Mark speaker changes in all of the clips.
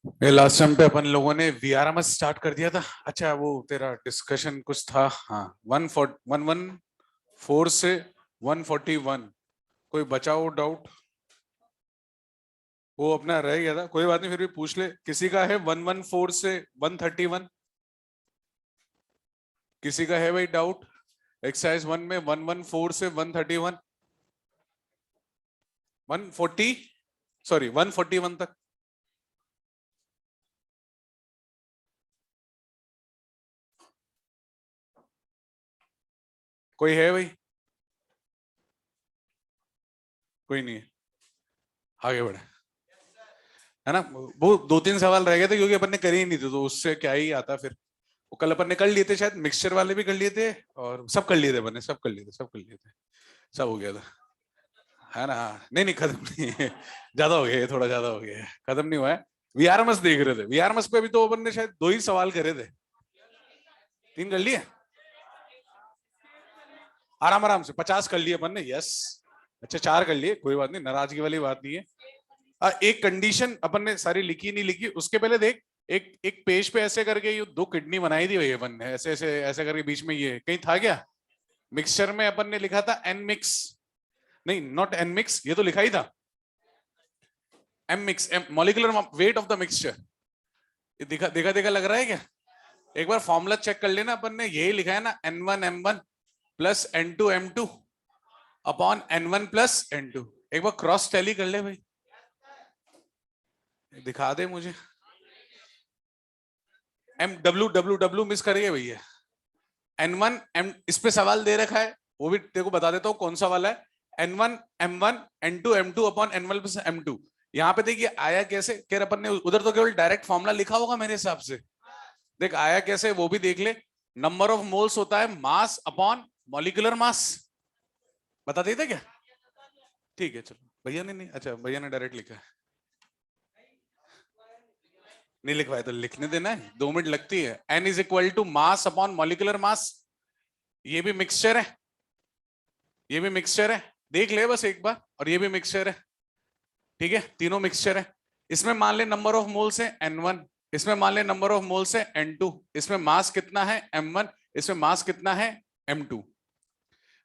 Speaker 1: ये last time पे अपन लोगों ने वीआरएमएस स्टार्ट कर दिया था। अच्छा, वो तेरा डिस्कशन कुछ था। हाँ, 114 से 141 कोई बचाओ डाउट? वो अपना रह गया था, कोई बात नहीं, फिर भी पूछ ले। किसी का है 114 से 131? किसी का है भाई डाउट? एक्सरसाइज 1 में 114 से 131, 140, सॉरी 141 तक। कोई है भाई? कोई नहीं है, आगे बढ़े। है ना, वो दो तीन सवाल रह गए थे क्योंकि अपन ने करे ही नहीं थे, तो उससे क्या ही आता फिर। वो कल अपन ने कर लिए थे, शायद मिक्सचर वाले भी कर लिए थे, और सब कर लिए थे अपन ने, सब कर लिए थे, सब कर लिए थे, सब हो गया था। है ना? हाँ, नहीं नहीं, खत्म नहीं है। ज्यादा हो गया है, थोड़ा ज्यादा हो गया है, खत्म नहीं हुआ है। वीआरएमएस देख रहे थे, वीआरएमएस पे भी तो अपन ने शायद दो ही सवाल करे थे। तीन कर लिए आराम आराम से, 50 कर लिए अपन ने, यस। अच्छा, चार कर लिए, कोई बात नहीं, नाराजगी वाली बात नहीं है। एक कंडीशन अपन ने सारी लिखी नहीं लिखी, उसके पहले देख। एक एक पेज पे ऐसे करके ये दो किडनी बनाई थी भाई अपन ने, ऐसे ऐसे ऐसे करके, बीच में ये कहीं था क्या? मिक्सचर में अपन ने लिखा था एन मिक्स, नहीं नॉट एन मिक्स, ये तो लिखा ही था m mix, m molecular weight of the mixture. ये दिखा देखा देखा लग रहा है क्या? एक बार फॉर्मूला चेक कर लेना, अपन ने यही लिखा है ना, N1 M1 plus N2 M2 upon N1 plus N2। एक बार क्रॉस टैली कर ले भाई, दिखा दे मुझे। M W मिस करिए भैया। N1 M, इस पे सवाल दे रखा है, वो भी तेरे को बता देता हूँ कौन सा वाला है। N1 M1 N2 M2 upon N1 plus M2। यहाँ पे देखिए आया कैसे, कह रहे अपन ने उधर तो केवल डायरेक्ट फॉर्मूला लिखा होगा मेरे हिसाब से। देख आया कैसे वो भी देख ले। नंबर ऑफ मोल्स होता है मास अपॉन मॉलिक्यूलर मास। बता देते क्या? ठीक है चलो, भैया ने नहीं, अच्छा भैया ने डायरेक्ट लिखा है, नहीं लिखवाया तो लिखने देना है, 2 मिनट लगती है। N is equal to mass upon molecular mass. ये भी मिक्सचर है, ये भी मिक्सचर है, देख ले बस एक बार, और ये भी मिक्सचर है। ठीक है, तीनों मिक्सचर है। इसमें मान ले नंबर ऑफ मोल्स है N1, इसमें मान ले नंबर ऑफ मोल्स है N2, इसमें मास कितना है M1, इसमें मास कितना है M2।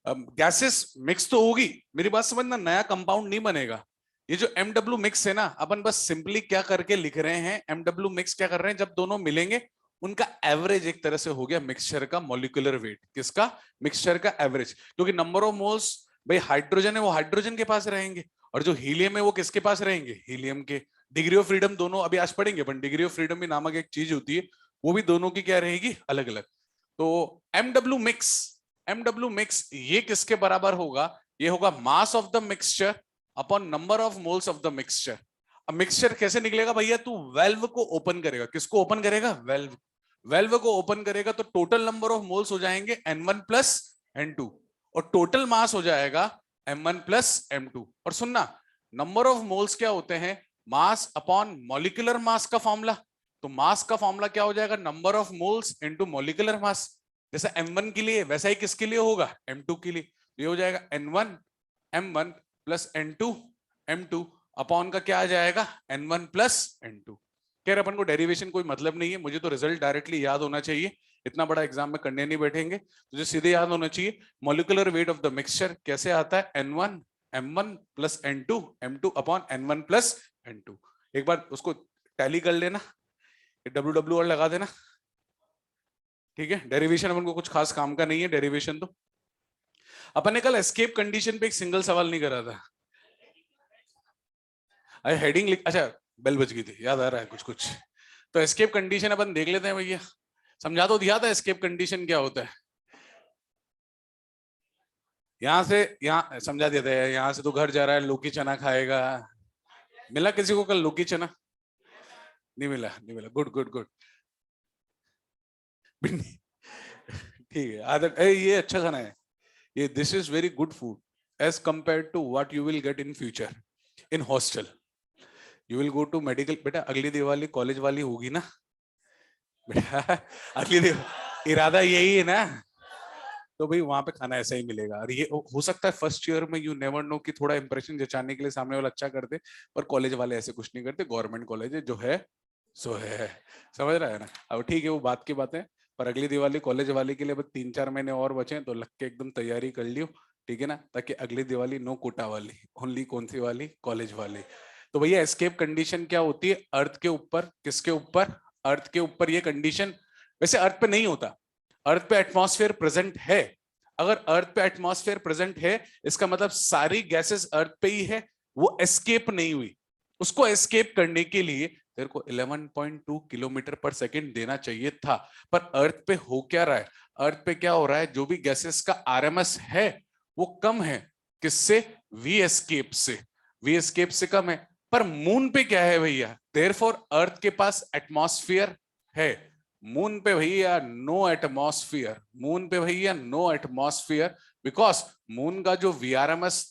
Speaker 1: गैसेस मिक्स तो होगी, मेरी बात समझना, नया कंपाउंड नहीं बनेगा। ये जो MW मिक्स है ना, अपन बस सिंपली क्या करके लिख रहे हैं, MW मिक्स क्या कर रहे हैं, जब दोनों मिलेंगे उनका एवरेज एक तरह से हो गया मिक्सचर का मॉलिक्यूलर वेट। किसका? मिक्सचर का एवरेज, क्योंकि नंबर ऑफ मोल्स भाई हाइड्रोजन है वो हाइड्रोजन के पास रहेंगे, और जो हीलियम है वो किसके पास रहेंगे? हीलियम के। डिग्री ऑफ फ्रीडम दोनों अभी आज पढ़ेंगे अपन, डिग्री ऑफ फ्रीडम भी नामक एक चीज होती है, वो भी दोनों की क्या रहेगी? अलग अलग। तो एमडब्ल्यू मिक्स ये किसके बराबर होगा? ये होगा mass of the mixture upon number of moles of the mixture. अब मिक्सचर कैसे निकलेगा भैया? तू वेल्व को ओपन करेगा, किसको ओपन करेगा? वेल्व। वेल्व को ओपन करेगा तो टोटल नंबर ऑफ मोल्स हो जाएंगे N1 प्लस N2, और टोटल मास हो जाएगा M1 प्लस M2। और सुनना, नंबर ऑफ मोल्स क्या होते हैं? मास अपॉन मॉलिक्यूलर मास का फॉर्मूला। तो मास का फॉर्मूला क्या हो जाएगा? Number of moles into molecular mass. जैसे M1 के लिए वैसा ही किसके लिए होगा? M2 के लिए। ये हो जाएगा N1 M1 plus N2 M2 upon का क्या आ जाएगा? N1 plus N2। कह रहे अपन को डेरिवेशन कोई मतलब नहीं है, मुझे तो रिजल्ट डायरेक्टली याद होना चाहिए, इतना बड़ा एग्जाम में करने नहीं बैठेंगे, तुझे सीधे याद होना चाहिए molecular weight of the mixture कैसे आता है? N1 M1 plus N2 M2 upon N1 plus N2। एक बार उसको टैली कर लेना, डब्ल्यू और लगा देना। ठीक है, डेरिवेशन अपन को कुछ खास काम का नहीं है डेरिवेशन तो। अपन ने कल एस्केप कंडीशन पे एक सिंगल सवाल नहीं करा था। अरे हेडिंग लिख, अच्छा बेल बज गई थी, याद आ रहा है कुछ कुछ। तो एस्केप कंडीशन अपन देख लेते हैं भैया, समझा तो दिया था एस्केप कंडीशन क्या होता है। यहाँ से यहाँ समझा दिया था, यहाँ से तो घर जा रहा है, लौकी चना खाएगा। मिला किसी को कल लौकी चना? नहीं मिला, नहीं मिला, गुड गुड गुड। ठीक है, आदत ये अच्छा खाना है, ये this is very good food as compare to what you will get in future in hostel. You will go to medical, बेटा अगली दिवाली कॉलेज वाली होगी ना बेटा, अगली दिवाली इरादा यही है ना, तो भाई वहां पे खाना ऐसा ही मिलेगा। और ये हो सकता है फर्स्ट ईयर में यू नेवर नो कि थोड़ा इंप्रेशन जचाने के लिए सामने वाला अच्छा कर दे, पर कॉलेज वाले ऐसे कुछ नहीं करते, गवर्नमेंट कॉलेज है जो है सो है, समझ रहा है ना। अब ठीक है वो बात की बात है, पर अगली दिवाली कॉलेज वाले के लिए बस 3-4 महीने और बचे हैं, तो लग के एकदम तैयारी कर लियो, ठीक है ना, ताकि अगली दिवाली नो कोटा वाली, ओनली कौन सी वाली, कॉलेज वाली। तो भैया एस्केप कंडीशन क्या होती है, अर्थ के ऊपर, किसके ऊपर, अर्थ के ऊपर ये कंडीशन, वैसे अर्थ पे नहीं होता, अर्थ पे एटमॉस्फेयर प्रेजेंट है। अगर अर्थ पे एटमॉस्फेयर प्रेजेंट है, इसका मतलब सारी गैसेस अर्थ पे ही है, वो एस्केप नहीं हुई। उसको एस्केप करने के लिए तेरे को 11.2 किलोमीटर पर सेकंड देना चाहिए था, पर अर्थ पे हो क्या रहा है, अर्थ पे क्या हो रहा है, जो भी गैसेस का आरएमएस है वो कम है, किससे, वी एस्केप से, वी एस्केप से कम है। पर मून पे क्या है भैया, देयरफॉर अर्थ के पास एटमॉस्फेयर है, मून पे भैया नो एटमॉस्फेयर, मून पे भैया नो एटमॉस्फेयर, बिकॉज मून का जो वीआरएमएस,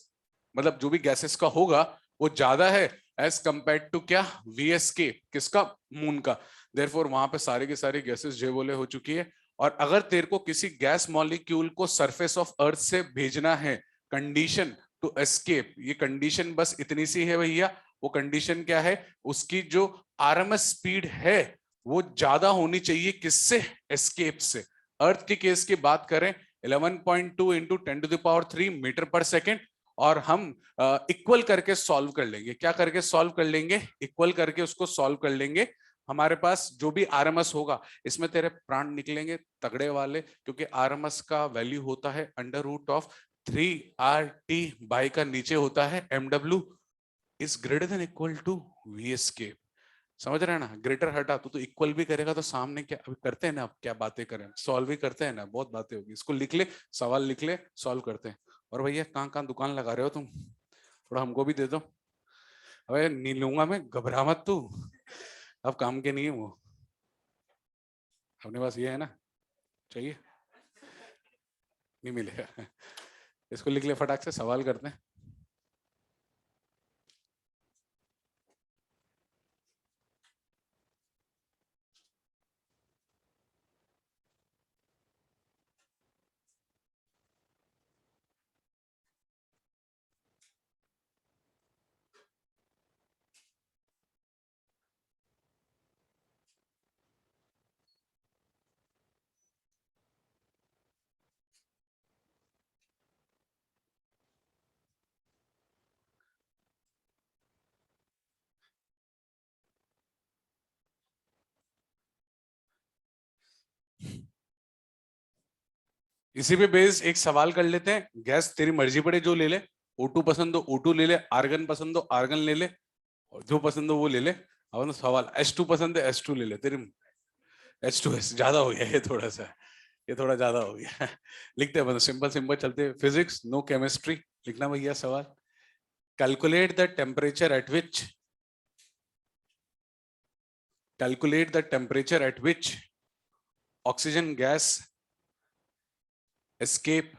Speaker 1: मतलब जो भी गैसेस का होगा वो ज्यादा है एज कंपेयर टू क्या, वीएसके, किसका, मून का। देयरफॉर वहां पे सारे के सारे गैसेस जे बोले हो चुकी है। और अगर तेरे को किसी गैस मॉलिक्यूल को सरफेस ऑफ अर्थ से भेजना है, कंडीशन टू एस्केप, ये कंडीशन बस इतनी सी है भैया, वो कंडीशन क्या है, उसकी जो आरएमएस स्पीड है वो ज्यादा होनी चाहिए, किससे, एस्केप से। अर्थ के केस की बात करें 11.2 इंटू 10⁻³ मीटर पर सेकेंड, और हम इक्वल करके सॉल्व कर लेंगे, क्या करके सॉल्व कर लेंगे, इक्वल करके उसको सॉल्व कर लेंगे। हमारे पास जो भी आरएमएस होगा, इसमें तेरे प्राण निकलेंगे तगड़े वाले, क्योंकि आरएमएस का वैल्यू होता है √3 RT बाई का नीचे होता है MW is greater than equal to VSK। समझ रहे हैं ना, ग्रेटर हटा तो इक्वल भी करेगा, तो सामने क्या अभी करते हैं ना, अब क्या बातें करें, सॉल्व ही करते हैं ना, बहुत बातें होगी, इसको लिख ले, सवाल लिख ले, सॉल्व करते हैं। और भैया कहाँ कहाँ दुकान लगा रहे हो तुम, थोड़ा हमको भी दे दो। अबे नहीं लूंगा मैं, घबरा मत तू, अब काम के नहीं है वो, अपने पास ये है ना, चाहिए, नहीं मिलेगा। इसको लिख ले फटाक से, सवाल करते हैं। इसी पे बेस एक सवाल कर लेते हैं, गैस तेरी मर्जी पड़े जो ले ले, O2 पसंद हो O2 ले ले, आर्गन पसंद हो आर्गन ले ले, और जो पसंद हो वो ले ले। अब ना सवाल, H2 पसंद है H2 ले ले, तेरी H2S ज्यादा हो गया ये थोड़ा सा, ये थोड़ा ज्यादा हो गया। लिखते हैं मतलब सिंपल सिंपल चलते हैं, फिजिक्स नो केमिस्ट्री, लिखना भैया सवाल, calculate the temperature at which, calculate the temperature at which oxygen gas escape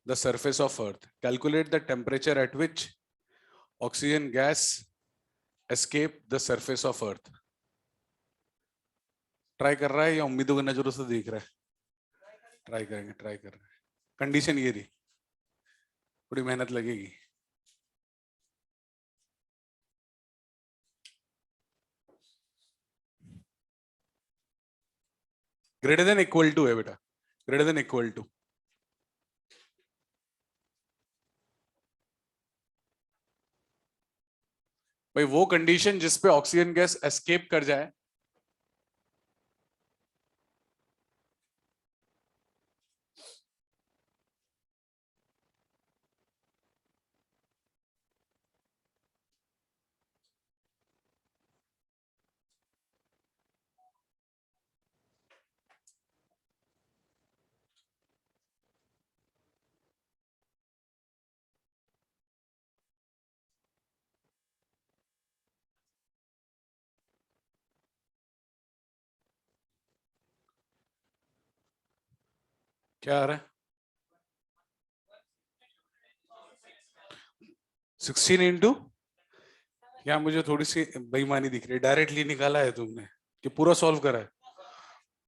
Speaker 1: the surface of earth, calculate the temperature at which oxygen gas escape the surface of earth। Try कर रहा है या उम्मीदों की नजरों से देख रहा है, ट्राई करेंगे, ट्राई कर रहे हैं, कंडीशन ये रही, थोड़ी मेहनत लगेगी। ग्रेटर देन इक्वल टू है बेटा, ग्रेटर देन इक्वल टू, भाई वो कंडीशन जिसपे ऑक्सीजन गैस एस्केप कर जाए। क्या आ रहा है, 16 इंटू, या मुझे थोड़ी सी बेईमानी दिख रही है, डायरेक्टली निकाला है तुमने कि पूरा सॉल्व करा है,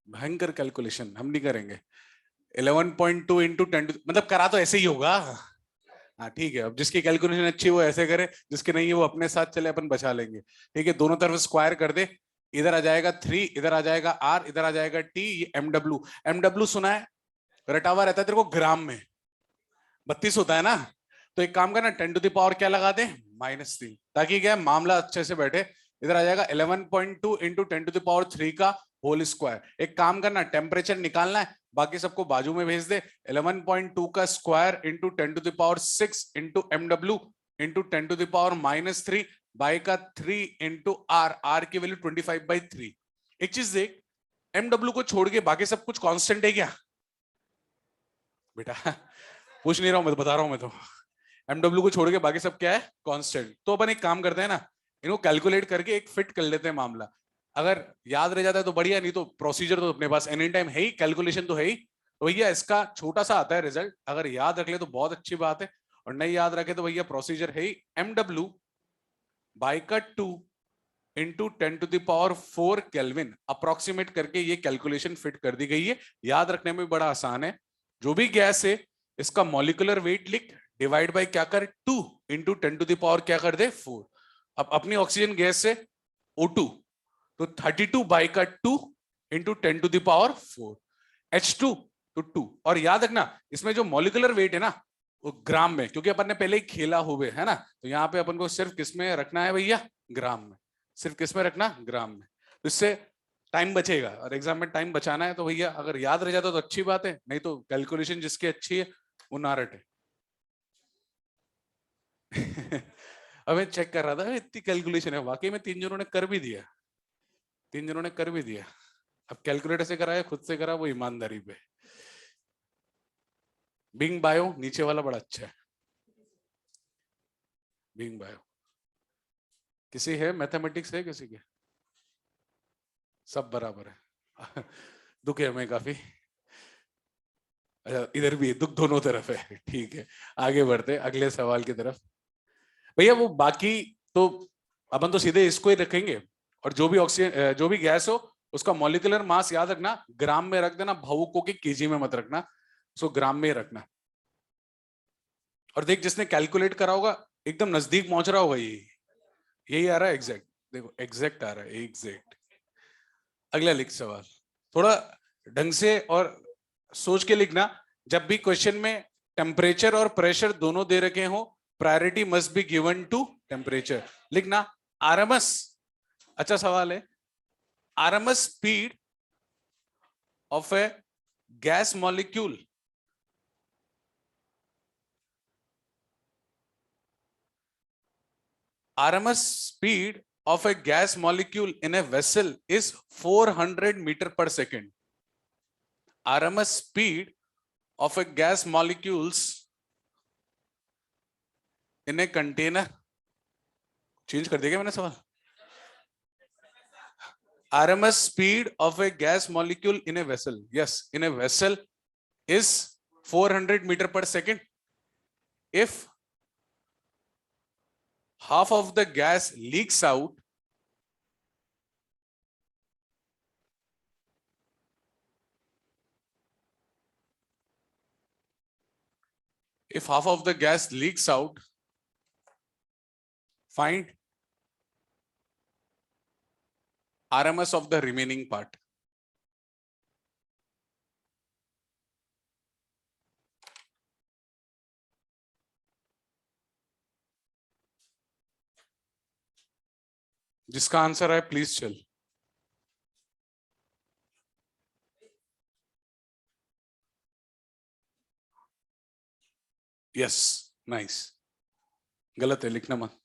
Speaker 1: भयंकर कैलकुलेशन हम नहीं करेंगे। 11.2 इंटू 10 मतलब करा तो ऐसे ही होगा, हाँ ठीक है, अब जिसकी कैलकुलेशन अच्छी है वो ऐसे करे, जिसकी नहीं है वो अपने साथ चले, अपन बचा लेंगे। ठीक है, दोनों तरफ स्क्वायर कर दे, इधर आ जाएगा 3, इधर आ जाएगा R, इधर आ जाएगा T, ये MW। MW सुना है, रटा हुआ रहता है तेरे को ग्राम में, 32 होता है ना। तो एक काम करना, 10 to the power क्या लगा दे, -3, ताकि क्या मामला अच्छे से बैठे। इधर आ जाएगा 11.2 इंटू 10 to the power 3 का होल स्क्वायर। एक काम करना, टेम्परेचर निकालना है, बाकी सबको बाजू में भेज दे। 11.2 का square into 10 to the power 6 into MW into 10 to the power -3 by का 3 इंटू R की वैल्यू 25/3। एक चीज देख, MW को छोड़ के बाकी सब कुछ कांस्टेंट है क्या बेटा? पूछ नहीं रहा हूं मैं, तो बता रहा हूं मैं तो। MW को छोड़ के बाकी सब क्या है, कांस्टेंट। तो अपन एक काम करते हैं ना, इनको कैलकुलेट करके एक फिट कर लेते हैं मामला। अगर याद रह जाता है तो बढ़िया, नहीं तो प्रोसीजर तो अपने पास एनी टाइम है ही, कैलकुलेशन तो है ही। तो भैया इसका छोटा सा आता है रिजल्ट, अगर याद रख ले तो बहुत अच्छी बात है, और नहीं याद रखे तो भैया प्रोसीजर है ही। MW बाई का 2 into 10 to the power 4 kelvin, approximate करके ये कैलकुलेशन फिट कर दी गई है। याद रखने में बड़ा आसान है, जो भी गैस है इसका मॉलिक्यूलर वेट लिख, डिवाइड बाय क्या कर 2 इंटू 10 to the power क्या कर दे 4। अब अपनी ऑक्सीजन गैस से O2, तो 32 बाई का 2 into 10 to the power 4, H2 तो 2। और याद रखना इसमें जो मॉलिक्यूलर वेट है ना वो ग्राम में, क्योंकि अपन ने पहले ही खेला हुए है ना, तो यहाँ पे अपन को सिर्फ किसमें रखना है भैया, ग्राम में। सिर्फ किसमें रखना, ग्राम में। तो इससे टाइम बचेगा, और एग्जाम में टाइम बचाना है तो भैया अगर याद रह जाता तो अच्छी बात है, नहीं तो कैलकुलेशन जिसकी अच्छी है वो ना रटे। अबे चेक कर रहा था, इतनी कैलकुलेशन है, वाकई में 3 जनों ने कर भी दिया, 3 जनों ने कर भी दिया। अब कैलकुलेटर से कराया खुद से करा, वो ईमानदारी पे। बिंग बायो नीचे वाला बड़ा अच्छा है, बिंग बायो। किसी है मैथमेटिक्स है किसी के? सब बराबर है। दुख है हमें काफी। अच्छा इधर भी दुख दोनों तरफ है, ठीक है। आगे बढ़ते अगले सवाल की तरफ। भैया वो बाकी तो अपन तो सीधे इसको ही रखेंगे, और जो भी ऑक्सीजन जो भी गैस हो उसका मॉलिक्यूलर मास याद रखना ग्राम में रख देना, भावुकों के केजी में मत रखना, उसको ग्राम में ही रखना। और देख जिसने कैलकुलेट करा होगा एकदम नजदीक पहुंच रहा होगा, यही आ रहा है एग्जैक्ट, देखो एग्जैक्ट आ रहा है एग्जैक्ट। अगला लिख सवाल, थोड़ा ढंग से और सोच के लिखना। जब भी क्वेश्चन में टेम्परेचर और प्रेशर दोनों दे रखे हो, priority must be given to temperature. लिखना आरएमएस, अच्छा सवाल है, RMS speed of a gas molecule RMS speed of a gas molecule in a vessel is 400 meter per second. RMS speed of a gas molecules in a container, change कर देगा मैंने सवाल। RMS speed of a gas molecule in a vessel, yes, in a vessel is 400 meter per second. If half of the gas leaks out, if half of the gas leaks out, find RMS of the remaining part. जिसका answer है please चल। Yes nice, गलत है, लिखना मत।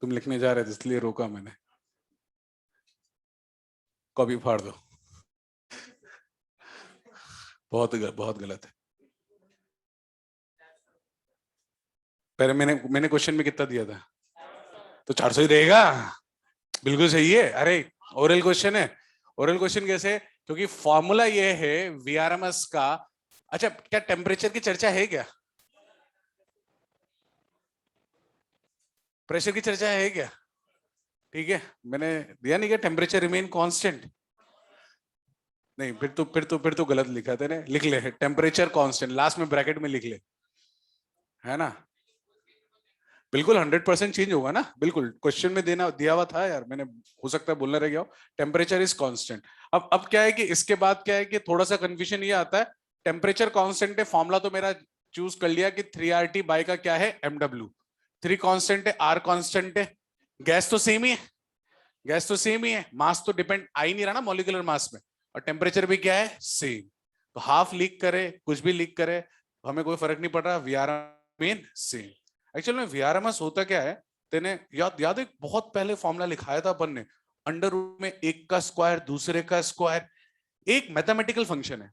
Speaker 1: तुम लिखने जा रहे थे इसलिए रोका मैंने, कॉपी फाड़ दो। बहुत गलत है। पहले मैंने क्वेश्चन में कितना दिया था, तो 400 ही रहेगा, बिल्कुल सही है। अरे ओरल क्वेश्चन है, ओरल क्वेश्चन कैसे, क्योंकि फॉर्मूला ये है VRMS का। अच्छा क्या टेम्परेचर की चर्चा है क्या, प्रेशर की चर्चा है क्या? ठीक है, मैंने दिया नहीं क्या टेम्परेचर रिमेन कांस्टेंट, नहीं फिर तो गलत लिखा था, लिख ले टेम्परेचर कांस्टेंट, लास्ट में ब्रैकेट में लिख ले। है ना? बिल्कुल 100% चेंज होगा ना, बिल्कुल क्वेश्चन में देना दिया हुआ था यार मैंने, हो सकता है बोलना रह गया हो। Temperature is constant. अब क्या है कि इसके बाद क्या है कि थोड़ा सा कंफ्यूजन ये आता है, टेम्परेचर कांस्टेंट है, फॉर्मूला तो मेरा चूज कर लिया कि 3RT बाय का क्या है MW। 3 कांस्टेंट है, R कांस्टेंट है, गैस तो सेम ही है, गैस तो सेम ही है, मास तो डिपेंड आ ही नहीं रहा ना मॉलिक्यूलर मास में, और टेम्परेचर भी क्या है सेम। तो हाफ लीक करे कुछ भी लीक करे हमें कोई फर्क नहीं पड़ रहा, we are main same. Actual में वीआरएमएस होता क्या है, तेने याद याद एक बहुत पहले फॉर्मूला लिखाया था अपन ने, अंडर रूट में एक का स्क्वायर दूसरे का स्क्वायर, एक मैथमेटिकल फंक्शन है।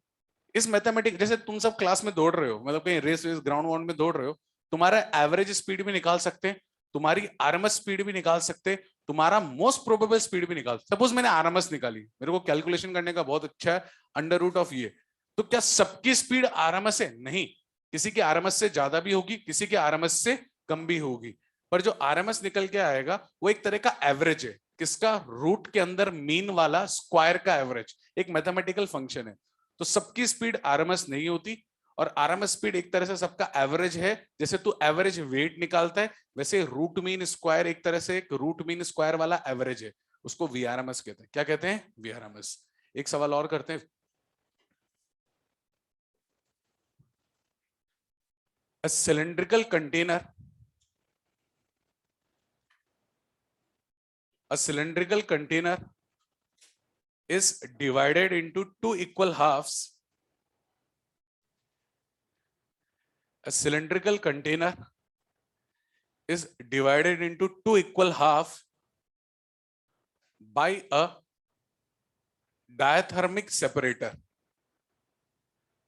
Speaker 1: इस मैथमेटिक जैसे तुम सब क्लास में दौड़ रहे हो, मतलब कहीं रेस वेस ग्राउंड वाउंड में दौड़ रहे हो, तुम्हारा एवरेज स्पीड भी निकाल सकते हैं, तुम्हारी आरएमएस स्पीड भी निकाल सकते हैं, तुम्हारा मोस्ट प्रोबेबल स्पीड भी निकाल, सपोज मैंने आरएमएस निकाली, मेरे को कैलकुलेशन करने का बहुत अच्छा है, अंडर रूट ऑफ ये, तो क्या सबकी स्पीड आरएमएस है? नहीं, किसी की आरएमएस से ज्यादा भी होगी, किसी की आरएमएस से कम भी होगी, पर जो आरएमएस निकल के आएगा वो एक तरह का एवरेज है, किसका? रूट के अंदर मीन वाला स्क्वायर का एवरेज, एक मैथमेटिकल फंक्शन है। तो सबकी स्पीड आरएमएस नहीं होती, और आरएमएस स्पीड एक तरह से सबका एवरेज है, जैसे तू एवरेज वेट निकालता है वैसे रूट मीन स्क्वायर एक तरह से एक रूट मीन स्क्वायर वाला एवरेज है, उसको वीआरएमएस कहते हैं। क्या कहते हैं? वीआरएमएस। एक सवाल और करते हैं। A cylindrical container, a cylindrical container is divided into two equal halves. A cylindrical container is divided into two equal halves by a diathermic separator.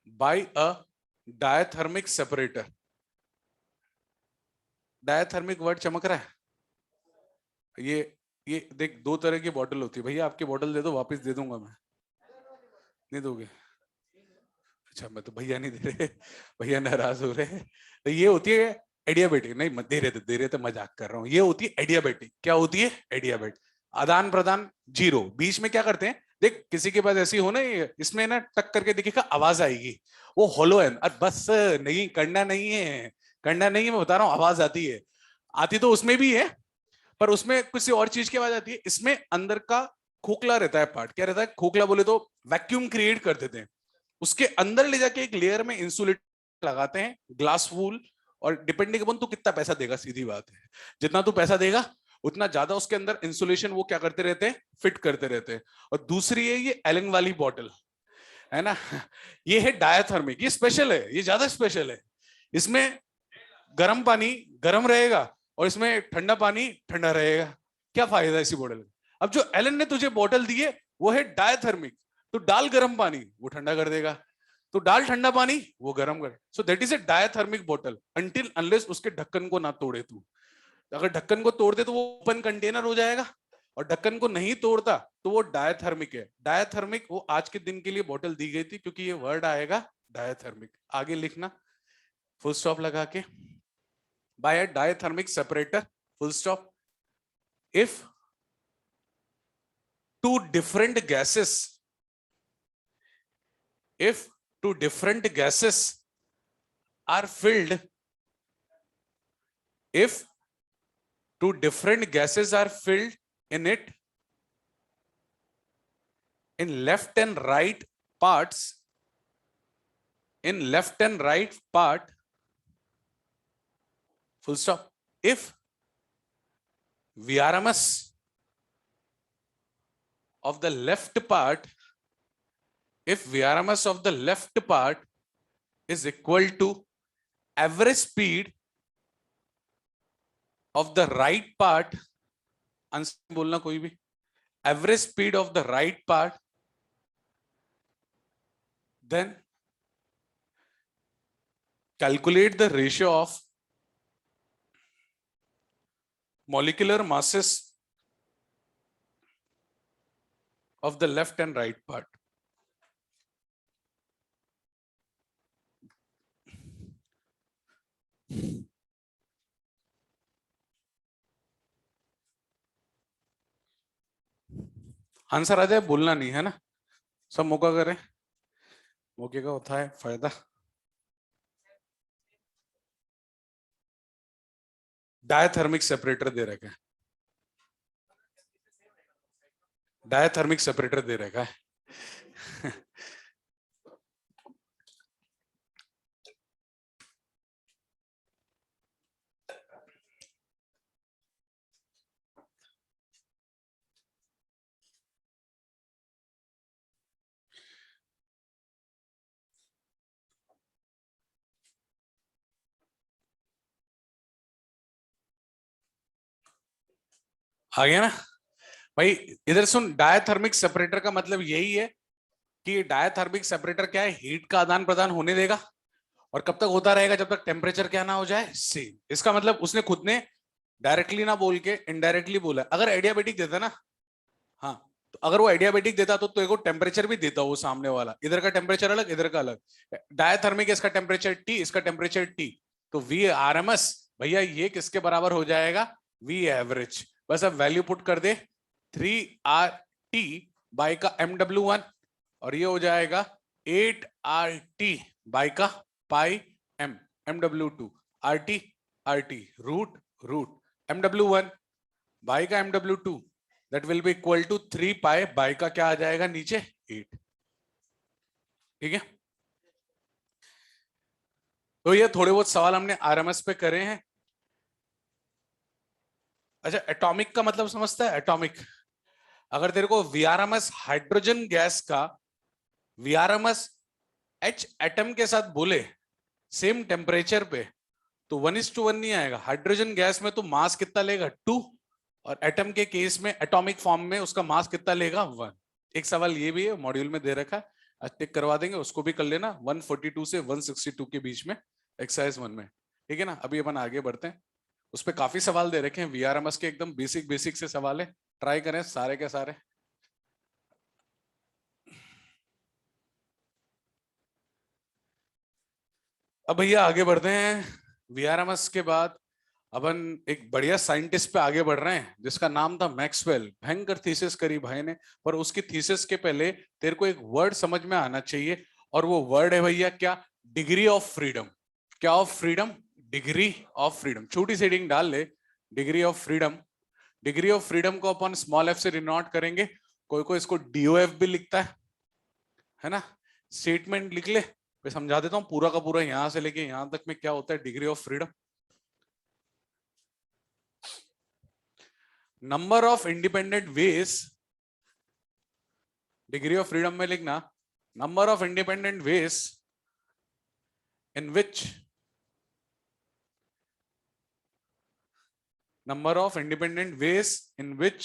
Speaker 1: By a diathermic separator. Diathermic word चमक रहा है? ये देख, दो तरह की bottle होती है भैया, आपकी बॉटल दे दो वापस दे दूंगा मैं। नहीं दोगे? अच्छा, मैं तो भैया नहीं दे रहे, भैया नाराज हो रहे। तो ये होती है एडियाबेटिक, नहीं दे रहे थे, मजाक कर रहा हूँ। ये होती है एडियाबेटिक। क्या होती है? एडियाबेटिक। आदान प्रदान जीरो, बीच में क्या करते हैं, देख किसी के पास ऐसी हो ना, इसमें ना टक करके देखिएगा आवाज आएगी, वो होलो है, अरे बस नहीं करना नहीं है, करना नहीं है, मैं बता रहा हूँ आवाज आती है, आती तो उसमें भी है, पर उसमें किसी और चीज की आवाज आती है, इसमें अंदर का खोखला रहता है पार्ट, क्या रहता है? खोखला बोले तो वैक्यूम क्रिएट कर देते हैं, उसके अंदर ले जाके एक लेयर में इंसुलेट लगाते हैं, ग्लास वूल, और डिपेंडिंग अपन तू कितना पैसा देगा, सीधी बात है, जितना तू पैसा देगा उतना ज्यादा उसके अंदर इंसुलेशन वो क्या करते रहते हैं, फिट करते रहते हैं। और दूसरी है ये एलन वाली बॉटल, है ना, ये है डायथर्मिक, ये स्पेशल है, ये ज्यादा स्पेशल है, इसमें गर्म पानी गर्म रहेगा और इसमें ठंडा पानी ठंडा रहेगा। क्या फायदा है इसी बॉटल का? अब जो एलन ने तुझे बॉटल दी है वो है डायथर्मिक, तो डाल गर्म पानी वो ठंडा कर देगा, तो डाल ठंडा पानी वो गर्म कर, so that is a diathermic bottle until unless उसके ढक्कन को ना तोड़े तू। अगर ढक्कन को तोड़ दे तो वो ओपन कंटेनर हो जाएगा, और ढक्कन को नहीं तोड़ता तो वो डायथर्मिक है। डायथर्मिक वो आज के दिन के लिए बॉटल दी गई थी क्योंकि ये वर्ड आएगा डायथर्मिक, आगे लिखना फुल स्टॉप लगा के, by a diathermic separator, full stop. If two different gases, if two different gases are filled, if two different gases are filled in it, in left and right parts, in left and right part, full stop. If VRMS of the left part, if VRMS of the left part is equal to average speed of the right part, answer बोलना कोई भी, average speed of the right part, then calculate the ratio of molecular masses of the left and right part. Answer आ जाए बोलना नहीं है ना, सब मौका करें, मौके का होता है फायदा। डायथर्मिक सेपरेटर दे रखा है, डायथर्मिक सेपरेटर दे रखा है। आ गया ना भाई। इधर सुन, डायथर्मिक सेपरेटर का मतलब यही है कि डायथर्मिक सेपरेटर क्या है, हीट का आदान प्रदान होने देगा, और कब तक होता रहेगा, जब तक टेम्परेचर क्या ना हो जाए सेम। इसका मतलब उसने खुद ने डायरेक्टली ना बोल के इनडायरेक्टली बोला। अगर एडियाबेटिक देता ना, हाँ, तो अगर वो एडियाबेटिक देता तो तेरे को टेम्परेचर भी देता वो सामने वाला, इधर का टेम्परेचर अलग इधर का अलग। डायथर्मिक इसका टेम्परेचर टी, इसका टेम्परेचर टी, तो वी आर एम एस भैया ये किसके बराबर हो जाएगा, वी एवरेज। बस अब वैल्यू पुट कर दे, 3 RT बाई का MW1, और ये हो जाएगा 8 RT बाई का pi M, MW2, RT RT root root MW1 by का MW2, that will be equal to 3 pi by का क्या आ जाएगा नीचे 8। ठीक है, तो ये थोड़े बहुत सवाल हमने आरएमएस पे करे हैं। अच्छा, एटॉमिक का मतलब समझता है? एटॉमिक, अगर तेरे को वीआरएमएस हाइड्रोजन गैस का वीआरएमएस H एटम के साथ बोले सेम टेम्परेचर पे, तो 1:1 नहीं आएगा। हाइड्रोजन गैस में तो मास कितना लेगा 2, और एटम के केस में एटॉमिक फॉर्म में उसका मास कितना लेगा 1। एक सवाल ये भी है मॉड्यूल में दे रखा है, आज टिक करवा देंगे, उसको भी कर लेना, 142 से 162 के बीच में एक्सरसाइज 1 में। ठीक है ना, अभी अपन आगे बढ़ते हैं। उस पर काफी सवाल दे रखे हैं वीआरएमएस के, एकदम बेसिक बेसिक से सवाल है, ट्राई करें सारे के सारे। अब भैया आगे बढ़ते हैं। वीआरएमएस के बाद अपन एक बढ़िया साइंटिस्ट पे आगे बढ़ रहे हैं जिसका नाम था मैक्सवेल। भयंकर थीसिस करी भाई ने, पर उसकी थीसिस के पहले तेरे को एक वर्ड समझ में आना चाहिए, और वो वर्ड है भैया क्या, डिग्री ऑफ फ्रीडम। क्या of freedom, degree of freedom. छोटी सी हेडिंग डाल ले, degree of freedom. Degree of freedom को अपन स्मॉल एफ से डिनोट करेंगे, कोई कोई इसको डीओएफ भी लिखता है ना। स्टेटमेंट लिख ले, मैं समझा देता हूँ पूरा का पूरा यहां से लेके यहां तक में क्या होता है degree of freedom. Number of independent ways, degree of freedom में लिखना, number of independent ways in which, number of independent ways in which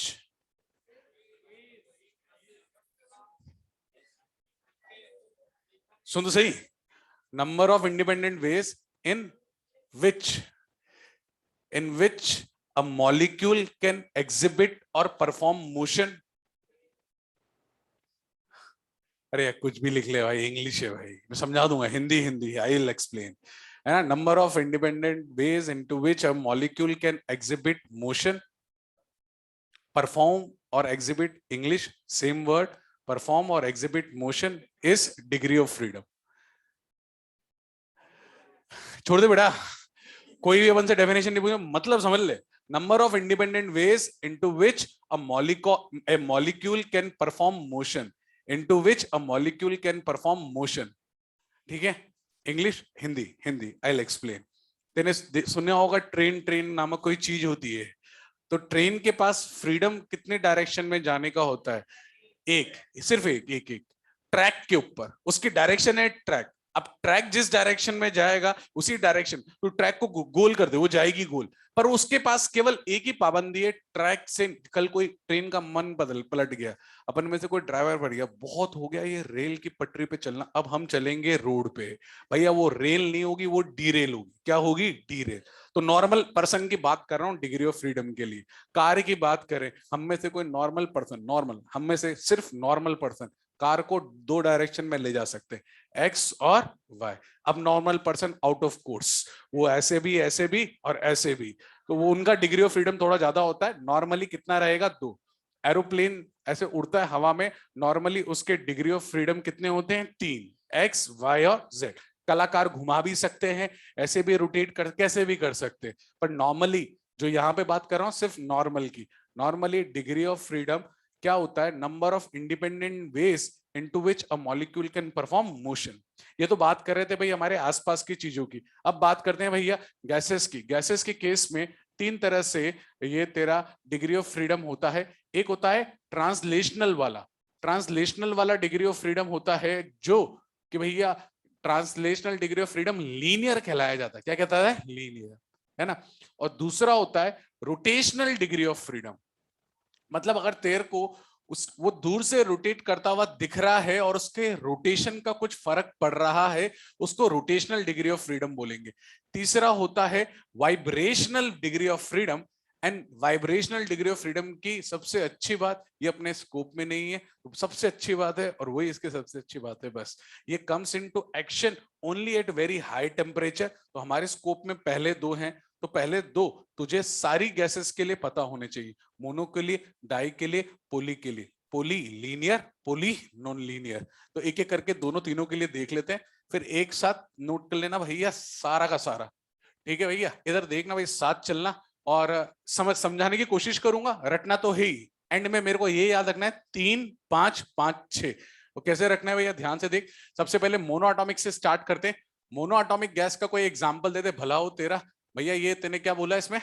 Speaker 1: सुन तो सही, number of independent ways in which a molecule can exhibit or perform motion। अरे कुछ भी लिख ले भाई, इंग्लिश है भाई, मैं समझा दूंगा, Hindi Hindi I will explain, है ना। Number of independent ways into which a molecule can exhibit motion, perform और exhibit, English same word, perform और exhibit motion is degree of freedom. छोड़ दे बेटा, कोई भी अपन से डेफिनेशन नहीं पूछे, मतलब समझ ले। Number of independent ways into which a molecule can perform motion, into which a molecule can perform motion. ठीक है, English Hindi Hindi I will explain. तेने सुना होगा ट्रेन, ट्रेन नामक कोई चीज होती है, तो ट्रेन के पास फ्रीडम कितने डायरेक्शन में जाने का होता है, एक, सिर्फ एक एक एक ट्रैक के ऊपर उसकी डायरेक्शन है ट्रैक। अब ट्रैक जिस डायरेक्शन में जाएगा उसी डायरेक्शन, तो ट्रैक को गोल कर दे वो जाएगी गोल, पर उसके पास केवल एक ही पाबंदी है, ट्रैक से कल कोई ट्रेन का मन बदल पलट गया, अपन में से कोई ड्राइवर बढ़ गया, बहुत हो गया ये रेल की पटरी पे चलना, अब हम चलेंगे रोड पे, भैया वो रेल नहीं होगी, वो डीरेल होगी। क्या होगी, डीरेल। तो नॉर्मल पर्सन की बात कर रहा हूँ डिग्री ऑफ फ्रीडम के लिए। कार की बात करें, हम में से कोई नॉर्मल पर्सन, नॉर्मल हम में से सिर्फ नॉर्मल पर्सन कार को 2 डायरेक्शन में ले जा सकते हैं, एक्स और वाई। अब normal person out of course, वो ऐसे भी और ऐसे भी, तो वो उनका डिग्री ऑफ फ्रीडम थोड़ा ज्यादा होता है। नॉर्मली कितना रहेगा, 2। एरोप्लेन ऐसे उड़ता है हवा में, नॉर्मली उसके डिग्री ऑफ फ्रीडम कितने होते हैं, 3, एक्स वाई और जेड। कलाकार घुमा भी सकते हैं, ऐसे भी रोटेट कर, कैसे भी कर सकते हैं, पर नॉर्मली जो यहाँ पे बात कर रहा हूँ सिर्फ नॉर्मल की। नॉर्मली डिग्री ऑफ फ्रीडम क्या होता है? Number of independent ways into which a molecule can perform motion. ये तो बात कर रहे थे भाई हमारे आसपास की चीजों की। अब बात करते हैं भैया गैसेस की। गैसेस के केस में तीन तरह से ये तेरा डिग्री ऑफ फ्रीडम होता है। एक होता है ट्रांसलेशनल वाला। ट्रांसलेशनल वाला डिग्री ऑफ फ्रीडम होता है जो कि भैया translational degree of freedom linear कहलाया जाता है। क्या कहता है? लीनियर, है ना। और दूसरा होता है रोटेशनल डिग्री ऑफ फ्रीडम। मतलब अगर तेरे को उस वो दूर से रोटेट करता हुआ दिख रहा है और उसके रोटेशन का कुछ फर्क पड़ रहा है, उसको रोटेशनल डिग्री ऑफ फ्रीडम बोलेंगे। तीसरा होता है vibrational degree of freedom. And vibrational degree of freedom की सबसे अच्छी बात, ये अपने स्कोप में नहीं है, तो सबसे अच्छी बात है और वही इसकी सबसे अच्छी बात है, बस ये comes into action only at very high temperature. तो हमारे स्कोप में पहले दो हैं, तो पहले दो तुझे सारी गैसेस के लिए पता होने चाहिए। मोनो के लिए, डाई के लिए, पोली के लिए। पोली लीनियर, पोली नॉन लीनियर। तो एक एक करके दोनों तीनों के लिए देख लेते हैं, फिर एक साथ नोट कर लेना भैया सारा का सारा। ठीक है भैया, इधर देखना भाई, साथ चलना और समझाने की कोशिश करूंगा, रटना तो है ही। एंड में मेरे को ये याद रखना है 3 5 5 6। तो कैसे रखना है भैया, ध्यान से देख। सबसे पहले मोनो एटॉमिक से स्टार्ट करते हैं। मोनो एटॉमिक गैस का कोई एग्जांपल दे दे, भला हो तेरा। भैया ये तेने क्या बोला इसमें?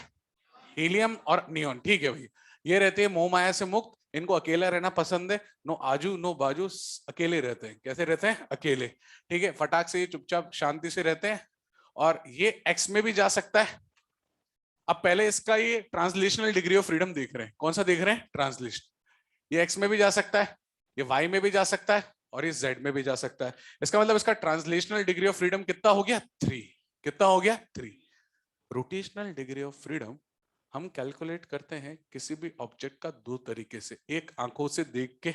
Speaker 1: हीलियम और नियोन। ठीक है भैया, ये रहते हैं मोह माया से मुक्त, इनको अकेला रहना पसंद है। नो आजू नो बाजू, अकेले रहते हैं। कैसे रहते हैं? अकेले। ठीक है, फटाक से ये चुपचाप शांति से रहते हैं। और ये एक्स में भी जा सकता है। अब पहले इसका ये ट्रांसलेशनल डिग्री ऑफ फ्रीडम देख रहे हैं। कौन सा देख रहे हैं? ट्रांसलेशन। ये एक्स में भी जा सकता है, ये वाई में भी जा सकता है और ये जेड में भी जा सकता है। इसका मतलब इसका ट्रांसलेशनल डिग्री ऑफ फ्रीडम कितना हो गया? 3। कितना हो गया? 3। रोटेशनल डिग्री ऑफ फ्रीडम हम कैलकुलेट करते हैं किसी भी ऑब्जेक्ट का दो तरीके से, एक आंखों से देख के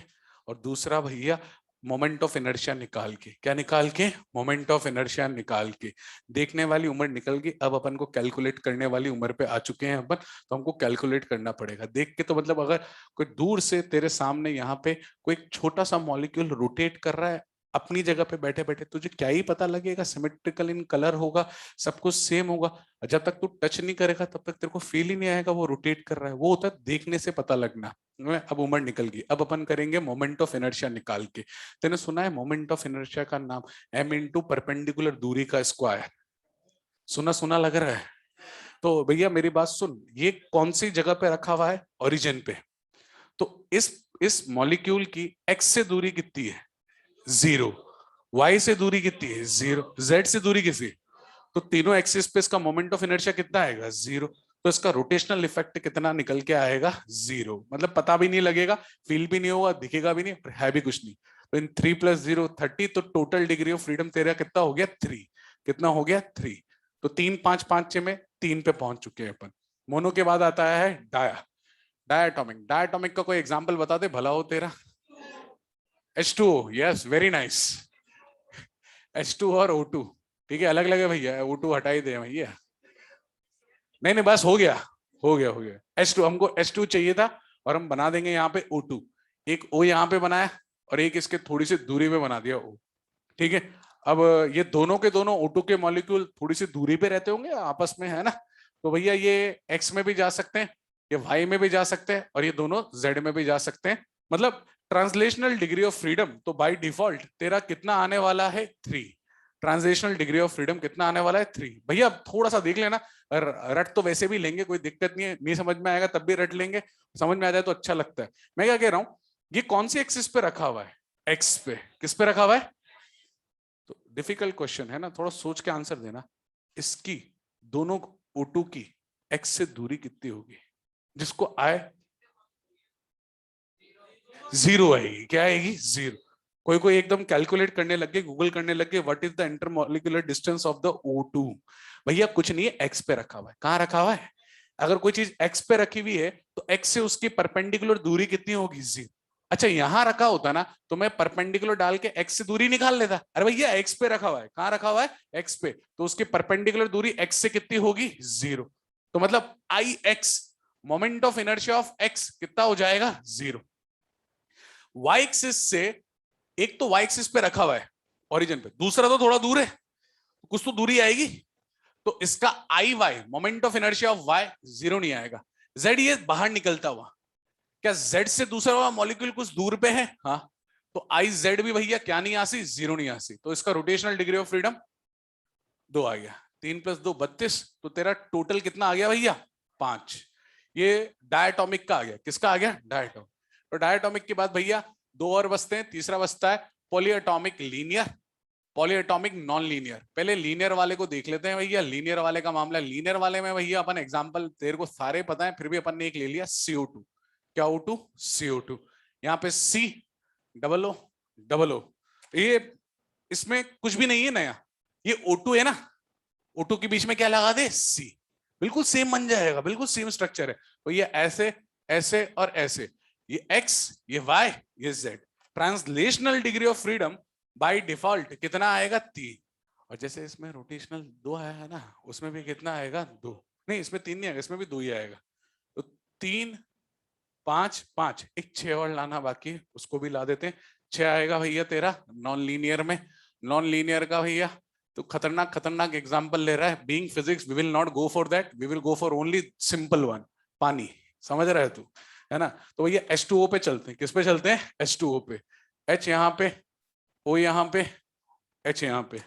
Speaker 1: और दूसरा भैया मोमेंट ऑफ इनर्शिया निकाल के। क्या निकाल के? मोमेंट ऑफ इनर्शिया निकाल के। देखने वाली उम्र निकल गई, अब अपन को कैलकुलेट करने वाली उम्र पे आ चुके हैं अपन, तो हमको कैलकुलेट करना पड़ेगा। देख के तो मतलब अगर कोई दूर से तेरे सामने यहाँ पे कोई छोटा सा मॉलिक्यूल रोटेट कर रहा है अपनी जगह पे बैठे बैठे, तुझे क्या ही पता लगेगा? सिमेट्रिकल इन कलर होगा, सब कुछ सेम होगा। जब तक तू टच नहीं करेगा तब तक तेरे को फील ही नहीं आएगा वो रोटेट कर रहा है। वो होता है देखने से पता लगना। अब उम्र निकल गई, अब अपन करेंगे मोमेंट ऑफ इनर्शिया निकाल के। तूने सुना है मोमेंट ऑफ इनर्शिया का नाम? m इंटू परपेंडिकुलर दूरी का स्क्वायर। सुना सुना लग रहा है? तो भैया मेरी बात सुन, ये कौन सी जगह पे रखा हुआ है? ओरिजिन पे। तो इस मॉलिक्यूल की x से दूरी कितनी है? 0। y से दूरी कितनी है? 0। z से दूरी कितनी? तो तीनों एक्सिस पे इसका मोमेंट ऑफ इनर्शिया कितना आएगा? 0। तो इसका रोटेशनल इफेक्ट कितना निकल के आएगा? 0। मतलब पता भी नहीं लगेगा, फील भी नहीं होगा, दिखेगा भी नहीं, है भी कुछ नहीं। तो इन 3 + 0 30। तो टोटल डिग्री ऑफ फ्रीडम तेरा कितना हो गया? 3। कितना हो गया? 3। तो 3 5 5 6 में 3 पे पहुंच चुके हैं अपन। मोनो के बाद आता है डाया। डायटोमिक। डायटोमिक का कोई एग्जाम्पल बता दे, भला हो तेरा। H2O, yes very nice. H2 और O2, ठीक है, अलग अलग है भैया, O2 हटा ही दे भैया। नहीं नहीं बस हो गया, हो गया, हो गया। H2, हमको H2 चाहिए था और हम बना देंगे यहाँ पे O2। एक O यहाँ पे बनाया और एक इसके थोड़ी सी दूरी पे बना दिया O। ठीक है, अब ये दोनों के दोनों O2 के मॉलिक्यूल थोड़ी सी दूरी पे रहते होंगे आपस में, है ना। तो भैया ये X में भी जा सकते हैं, ये Y में भी जा सकते हैं और ये दोनों Z में भी जा सकते हैं। मतलब ट्रांसलेशनल डिग्री ऑफ फ्रीडम तो बाय डिफॉल्ट तेरा कितना आने वाला है? 3। ट्रांसलेशनल डिग्री ऑफ फ्रीडम कितना आने वाला है? 3। भैया थोड़ा सा देख लेना, रट तो वैसे भी लेंगे, कोई दिक्कत नहीं है, नहीं समझ में आएगा तब भी रट लेंगे, समझ में आ जाए तो अच्छा लगता है। मैं क्या कह रहा हूँ, ये कौन सी एक्सिस पे रखा हुआ है? एक्स पे। किस पे रखा हुआ है? तो डिफिकल्ट क्वेश्चन है ना, थोड़ा सोच के आंसर देना। इसकी दोनों O2 की एक्स से दूरी कितनी होगी? जिसको आए 0 आएगी। क्या आएगी? 0। कोई कोई एकदम कैलकुलेट करने लग गए, गूगल करने लग गए, what is the intermolecular distance of the O2। भैया कुछ नहीं है, एक्स पे रखा हुआ है। कहाँ रखा हुआ है? अगर कोई चीज एक्स पे रखी हुई है तो एक्स से उसकी परपेंडिकुलर दूरी कितनी होगी? 0। अच्छा यहां रखा होता ना तो मैं परपेंडिकुलर डाल के एक्स से दूरी निकाल लेता। अरे भैया एक्स पे रखा हुआ है, कहाँ रखा हुआ है? एक्स पे, तो उसकी परपेंडिकुलर दूरी एक्स से कितनी होगी? 0। तो मतलब I X, moment of inertia of X कितना हो जाएगा? 0। वाई एक्सिस से, एक तो वाई एक्सिस पे रखा हुआ है ओरिजिन पे, दूसरा तो थोड़ा दूर है, कुछ तो दूरी आएगी। तो तो इसका I Y moment of inertia of Y zero नहीं आएगा। जेड ये बाहर निकलता हुआ, क्या जेड से दूसरा वाला मॉलिक्यूल कुछ दूर पे है? हाँ, तो आई जेड भी भैया क्या नहीं आसी, जीरो नहीं आसी, तो इसका रोटेशनल डिग्री ऑफ फ्रीडम 2 आ गया। 3 + 2 32, तो तेरा टोटल कितना आ गया भैया? 5। ये डायटोमिक का आ गया। किसका आ गया? डायटोमिक। तो डायटोमिक के बाद भैया 2 और बचते हैं, तीसरा बचता है polyatomic linear, polyatomic non linear. पहले लीनियर वाले को देख लेते हैं भैया। लीनियर वाले का मामला, लीनियर वाले में भैया अपन एग्जांपल तेरे को सारे पता है, फिर भी अपन ने एक ले लिया CO2। क्या O2? CO2। यहाँ पे C double O double O, ये इसमें कुछ भी नहीं है नया, ये O2 है ना, O2 के बीच में क्या लगा दे? C, बिल्कुल सेम बन जाएगा, बिल्कुल सेम स्ट्रक्चर है। तो ये ऐसे ऐसे और ऐसे, ये X, ये Y, ये Z। Translational degree of freedom by default कितना आएगा? 3। और जैसे इसमें रोटेशनल 2 आया है ना, उसमें भी कितना आएगा? 2। नहीं, इसमें 3 नहीं आएगा, इसमें भी 2 ही आएगा। तो 3 5 5, एक 6 और लाना बाकी, उसको भी ला देते हैं। 6 आएगा भैया तेरा नॉन लीनियर में। नॉन लीनियर का भैया तो खतरनाक खतरनाक एग्जांपल ले रहा है। Being physics we will not go for that, we will go for only simple one, पानी। समझ रहा है तू? है ना? तो भैया H2O पे चलते हैं। किस पे चलते हैं? H2O पे। H यहाँ पे, O यहाँ पे, H यहाँ पे।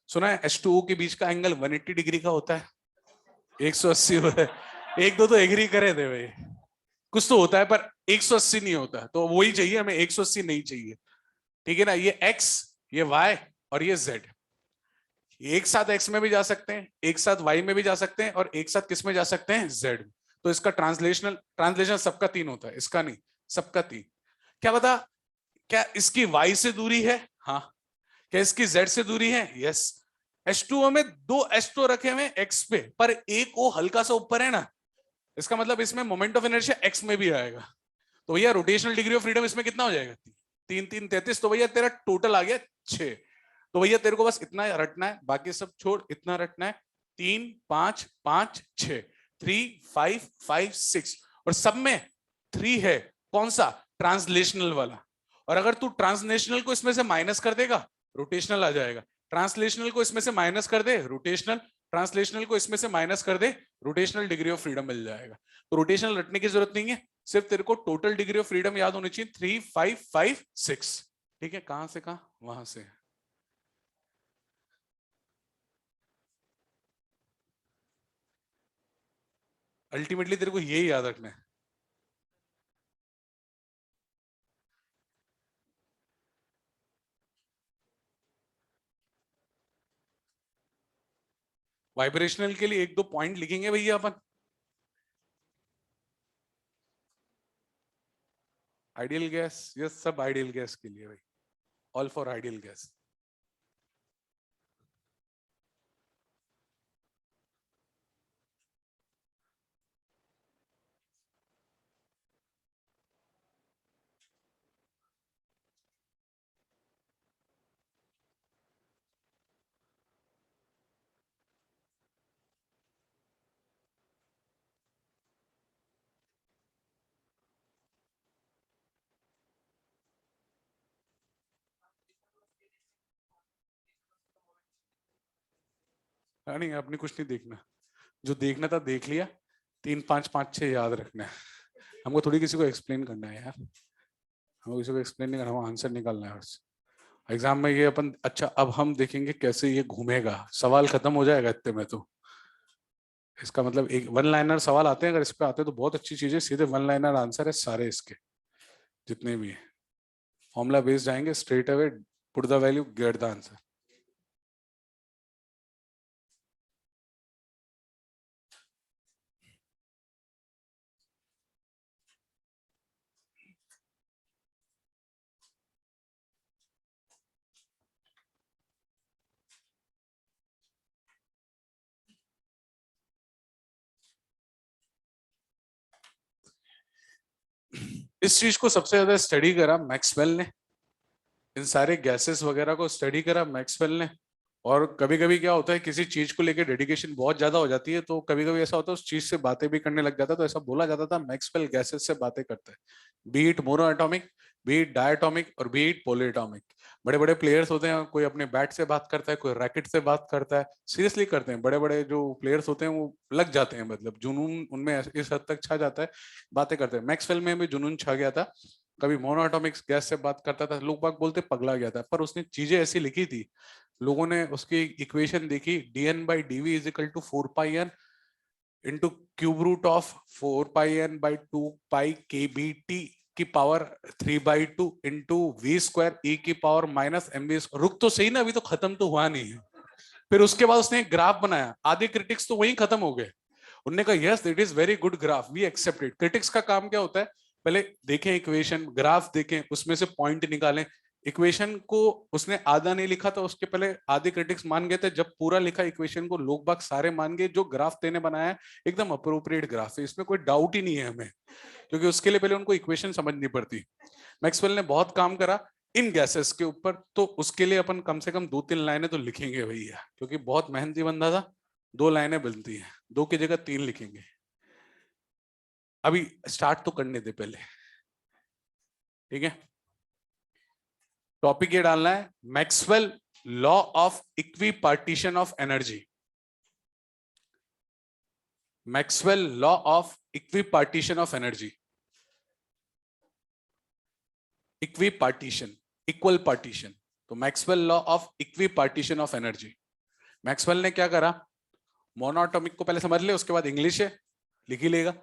Speaker 1: सुना है H2O के बीच का एंगल 180 डिग्री का होता है, 180 होता है। एक दो तो एग्री करे थे भाई, कुछ तो होता है पर 180 नहीं होता, तो वही चाहिए हमें, 180 नहीं चाहिए। ठीक है ना? ये X, ये Y और ये Z, एक साथ X में भी जा सकते हैं, एक साथ Y में भी जा सकते हैं, और एक साथ किस में जा सकते हैं? Z में। तो इसका ट्रांसलेशन सबका 3 होता है, इसका नहीं, सबका 3। क्या बता, क्या इसकी Y से दूरी है? हाँ। क्या इसकी Z से दूरी है? यस। H2O में 2 H तो रखे हुए X पे, पर एक O हल्का सा ऊपर है ना, इसका मतलब इसमें मोमेंट ऑफ इनर्शिया X में भी आएगा। तो भैया रोटेशनल डिग्री ऑफ फ्रीडम इसमें कितना हो जाएगा? 3 3 33। तो भैया तेरा टोटल आ गया 6। तो भैया तेरे को बस इतना रटना है, बाकी सब छोड़, इतना रटना है। 3 5 5 6, 3 5 5 6, और सब में 3 है। कौन सा? ट्रांसलेशनल वाला। और अगर तू ट्रांसलेशनल को इसमें से माइनस कर देगा, रोटेशनल आ जाएगा। ट्रांसलेशनल को इसमें से माइनस कर दे, रोटेशनल। ट्रांसलेशनल को इसमें से माइनस कर दे, रोटेशनल डिग्री ऑफ फ्रीडम मिल जाएगा। तो रोटेशनल रटने की जरूरत नहीं है, सिर्फ तेरे को टोटल डिग्री ऑफ फ्रीडम याद होनी चाहिए, 3 5 5 6। ठीक है? कहां से कहां? वहां से। अल्टीमेटली तेरे को यही याद रखना है। वाइब्रेशनल के लिए एक दो पॉइंट लिखेंगे भैया अपन। आइडियल गैस, यस, सब आइडियल गैस के लिए भाई, ऑल फॉर आइडियल गैस। नहीं, अपनी कुछ नहीं देखना, जो देखना था देख लिया। 3 5 5 6 याद रखना है। हमको थोड़ी किसी को एक्सप्लेन करना है यार, हमको किसी को एक्सप्लेन नहीं करना, हमको आंसर निकालना है बस। एग्जाम में ये अपन, अच्छा अब हम देखेंगे कैसे ये घूमेगा, सवाल खत्म हो जाएगा इतने में तो। इसका मतलब एक वन लाइनर सवाल आते हैं, अगर इस पे आते हैं तो बहुत अच्छी चीज है, सीधे वन लाइनर आंसर है सारे इसके जितने भी है। फॉर्मूला बेस्ड जाएंगे, straight away put the value, get the answer. इस चीज को सबसे ज्यादा स्टडी करा मैक्सवेल ने, इन सारे गैसेस वगैरह को स्टडी करा मैक्सवेल ने। और कभी कभी क्या होता है, किसी चीज को लेकर डेडिकेशन बहुत ज्यादा हो जाती है, तो कभी कभी ऐसा होता है उस चीज से बातें भी करने लग जाता है। तो ऐसा बोला जाता था मैक्सवेल गैसेस से बातें करते हैं, B it mono atomic, B it diatomic और बी इट पॉलीएटॉमिक। बड़े बड़े प्लेयर्स होते हैं, कोई अपने बैट से बात करता है, कोई रैकेट से बात करता है, सीरियसली करते हैं। बड़े बड़े जो प्लेयर्स होते हैं वो लग जाते हैं, मतलब जुनून उनमें इस हद तक छा जाता है, बातें करते हैं। मैक्सवेल में भी जुनून छा गया था, कभी मोनोएटॉमिक गैस से बात करता था, लोग बाग बोलते पगला गया था, पर उसने चीजें ऐसी लिखी थी, लोगों ने उसकी इक्वेशन देखी, dN/dV is equal to 4πN into cube root of 4πN/2π kBt की पावर 3/2 इंटू V² e की पावर -mv। रुक तो सही ना, अभी तो खत्म तो हुआ नहीं है। फिर उसके बाद उसने एक ग्राफ बनाया, आधे क्रिटिक्स तो वहीं खत्म हो गए। उन्होंने कहा yes it is very good graph, we accepted. Critics का काम क्या होता है, पहले देखें इक्वेशन, ग्राफ देखें, उसमें से पॉइंट निकालें। इक्वेशन को उसने आधा नहीं लिखा था, उसके पहले आधे क्रिटिक्स मान गए थे। जब पूरा लिखा इक्वेशन को, लोग बाग सारे मान गए जो ग्राफ तेने बनाया है एकदम अप्रोप्रिएट ग्राफ है, इसमें कोई डाउट ही नहीं है हमें, क्योंकि उसके लिए पहले उनको इक्वेशन समझनी पड़ती। मैक्सवेल ने बहुत काम करा इन गैसेस के ऊपर, तो उसके लिए अपन कम से कम 2-3 लाइनें तो लिखेंगे भैया, क्योंकि बहुत मेहनती बंदा था। 2 लाइनें बनती हैं, 2 की जगह 3 लिखेंगे। अभी स्टार्ट तो करने दे पहले, ठीक है। टॉपिक ये डालना है, Maxwell law of equipartition of energy. Maxwell law of equipartition of energy. Equipartition, equal partition, तो Maxwell law of equipartition of energy. Maxwell ने क्या करा, मोनोएटॉमिक को पहले समझ ले, उसके बाद इंग्लिश है लिख ही लेगा।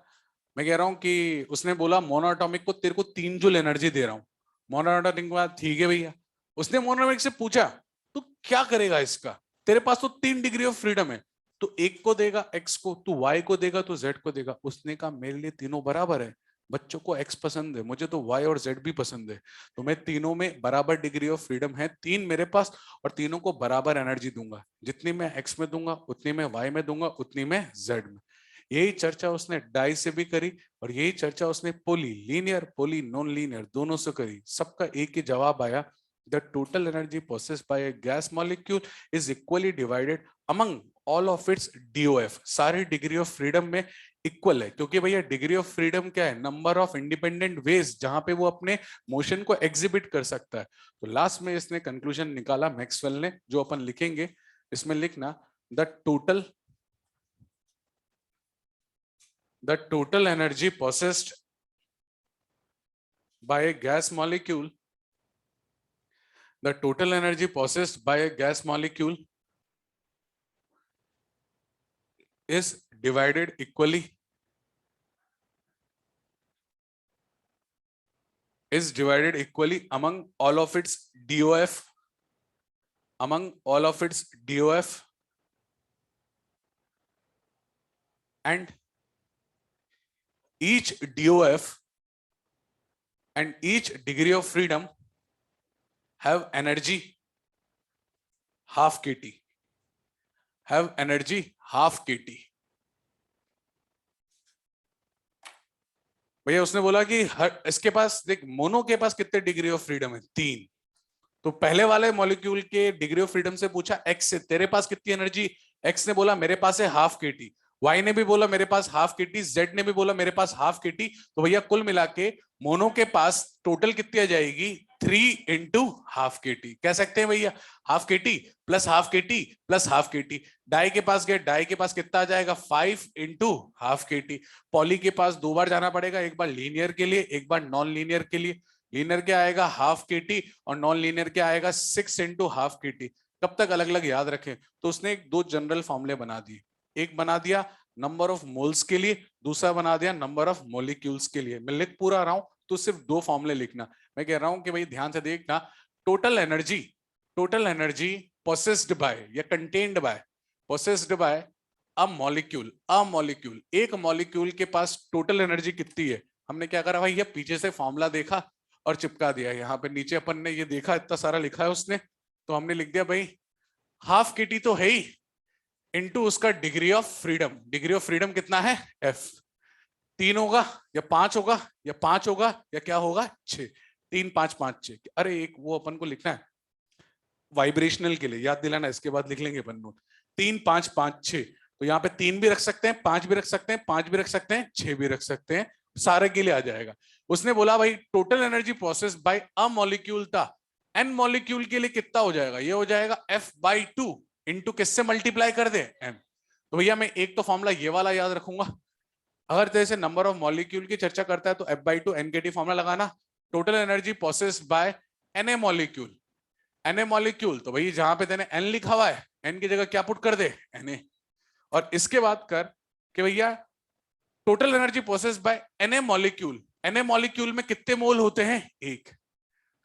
Speaker 1: मैं कह रहा हूं कि उसने बोला मोनोएटॉमिक को तेरे को 3 जूल एनर्जी दे रहा हूं। मोनोएटॉमिक के बाद ठीक है भैया, उसने मोनोएटॉमिक से पूछा तू क्या करेगा इसका, तेरे पास तो 3 डिग्री ऑफ फ्रीडम है, तो एक को देगा एक्स को, तू वाई को देगा, तू जेड को देगा। उसने कहा मेरे लिए तीनों बराबर है, बच्चों को एक्स पसंद है, मुझे तो वाई और जेड भी पसंद है, तो मैं तीनों में बराबर डिग्री ऑफ फ्रीडम है, 3 मेरे पास, और तीनों को बराबर एनर्जी दूंगा। जितनी मैं एक्स में दूंगा उतनी मैं वाई में दूंगा, उतनी मैं जेड में। यही चर्चा उसने डाई से भी करी, और यही चर्चा उसने पोली लीनियर, पोली नॉन लीनियर दोनों से करी। सबका एक ही जवाब आया, the total energy possessed by a gas molecule is equally divided among all of its DOF। सारी डिग्री ऑफ फ्रीडम में इक्वल है, क्योंकि भैया डिग्री ऑफ फ्रीडम क्या है, नंबर ऑफ इंडिपेंडेंट वेज जहां पे वो अपने मोशन को एग्जिबिट कर सकता है। तो लास्ट में इसने कंक्लूजन निकाला मैक्सवेल ने, जो अपन लिखेंगे, इसमें लिखना the total energy possessed by a gas molecule, the total energy possessed by a gas molecule is divided equally among all of its DOF, and each DOF and each degree of freedom have energy half kT, भैया उसने बोला कि हर इसके पास देख, mono के पास कितने degree of freedom है, 3। तो पहले वाले मॉलिक्यूल के डिग्री ऑफ फ्रीडम से पूछा एक्स से तेरे पास कितनी एनर्जी, एक्स ने बोला मेरे पास है हाफ kT, वाई ने भी बोला मेरे पास हाफ kT, जेड ने भी बोला मेरे पास हाफ kT। तो भैया कुल मिला के मोनो के पास टोटल कितनी आ जाएगी, 3 इंटू हाफ kT। कह सकते हैं भैया half kT plus half kT plus half kT। डाई के पास गए, डाई के पास कितना आ जाएगा, 5 इंटू हाफ kT। पॉली के पास 2 बार जाना पड़ेगा, एक बार लीनियर के लिए, एक बार नॉन लीनियर के लिए। लीनियर क्या आएगा हाफ kT, और नॉन लीनियर क्या आएगा 6 इंटू हाफ kT। कब तक अलग अलग याद रखें, तो उसने 2 जनरल फॉर्मूले बना दिए, एक बना दिया नंबर ऑफ मोल्स के लिए, दूसरा बना दिया नंबर ऑफ मॉलिक्यूल्स के लिए। मैं लिख पूरा रहा हूं तो सिर्फ 2 फॉर्मूले लिखना। मैं कह रहा हूं कि भाई ध्यान से देखना, टोटल एनर्जी पोसेस्ड बाय या contained by, possessed by a molecule, एक मॉलिक्यूल के पास टोटल एनर्जी कितनी है। हमने क्या करा भाई, ये पीछे से फॉर्मूला देखा और चिपका दिया। यहाँ पे नीचे अपन ने ये देखा इतना सारा लिखा है उसने, तो हमने लिख दिया भाई हाफ kT तो है ही, इनटू उसका डिग्री ऑफ फ्रीडम कितना है F। 3 होगा या 5 होगा, या 5 होगा या क्या होगा 6, 3 5 5 6। अरे एक वो अपन को लिखना है वाइब्रेशनल के लिए, याद दिलाना, इसके बाद लिख लेंगे अपन नोट। 3 5 5 6, तो यहाँ पे 3 भी रख सकते हैं, 5 भी रख सकते हैं, 5 भी रख सकते हैं, 6 भी रख सकते हैं, सारे के लिए आ जाएगा। उसने बोला भाई total energy process by a molecule था, एन मॉलिक्यूल के लिए कितना हो जाएगा, ये हो जाएगा F/2 इंटू किससे मल्टीप्लाई कर दे m। तो भैया मैं एक तो फॉर्मूला ये वाला याद रखूंगा, अगर तेरे से नंबर ऑफ मॉलिक्यूल की चर्चा करता है तो F/2 NKT फॉर्मूला लगाना, total energy process by Na molecule, Na molecule तो भाई जहां पे तेने n लिखा हुआ है n की जगह क्या पुट कर दे Na, और इसके बाद कर कि भैया total energy process by Na molecule, Na molecule में कितने मोल होते हैं, एक,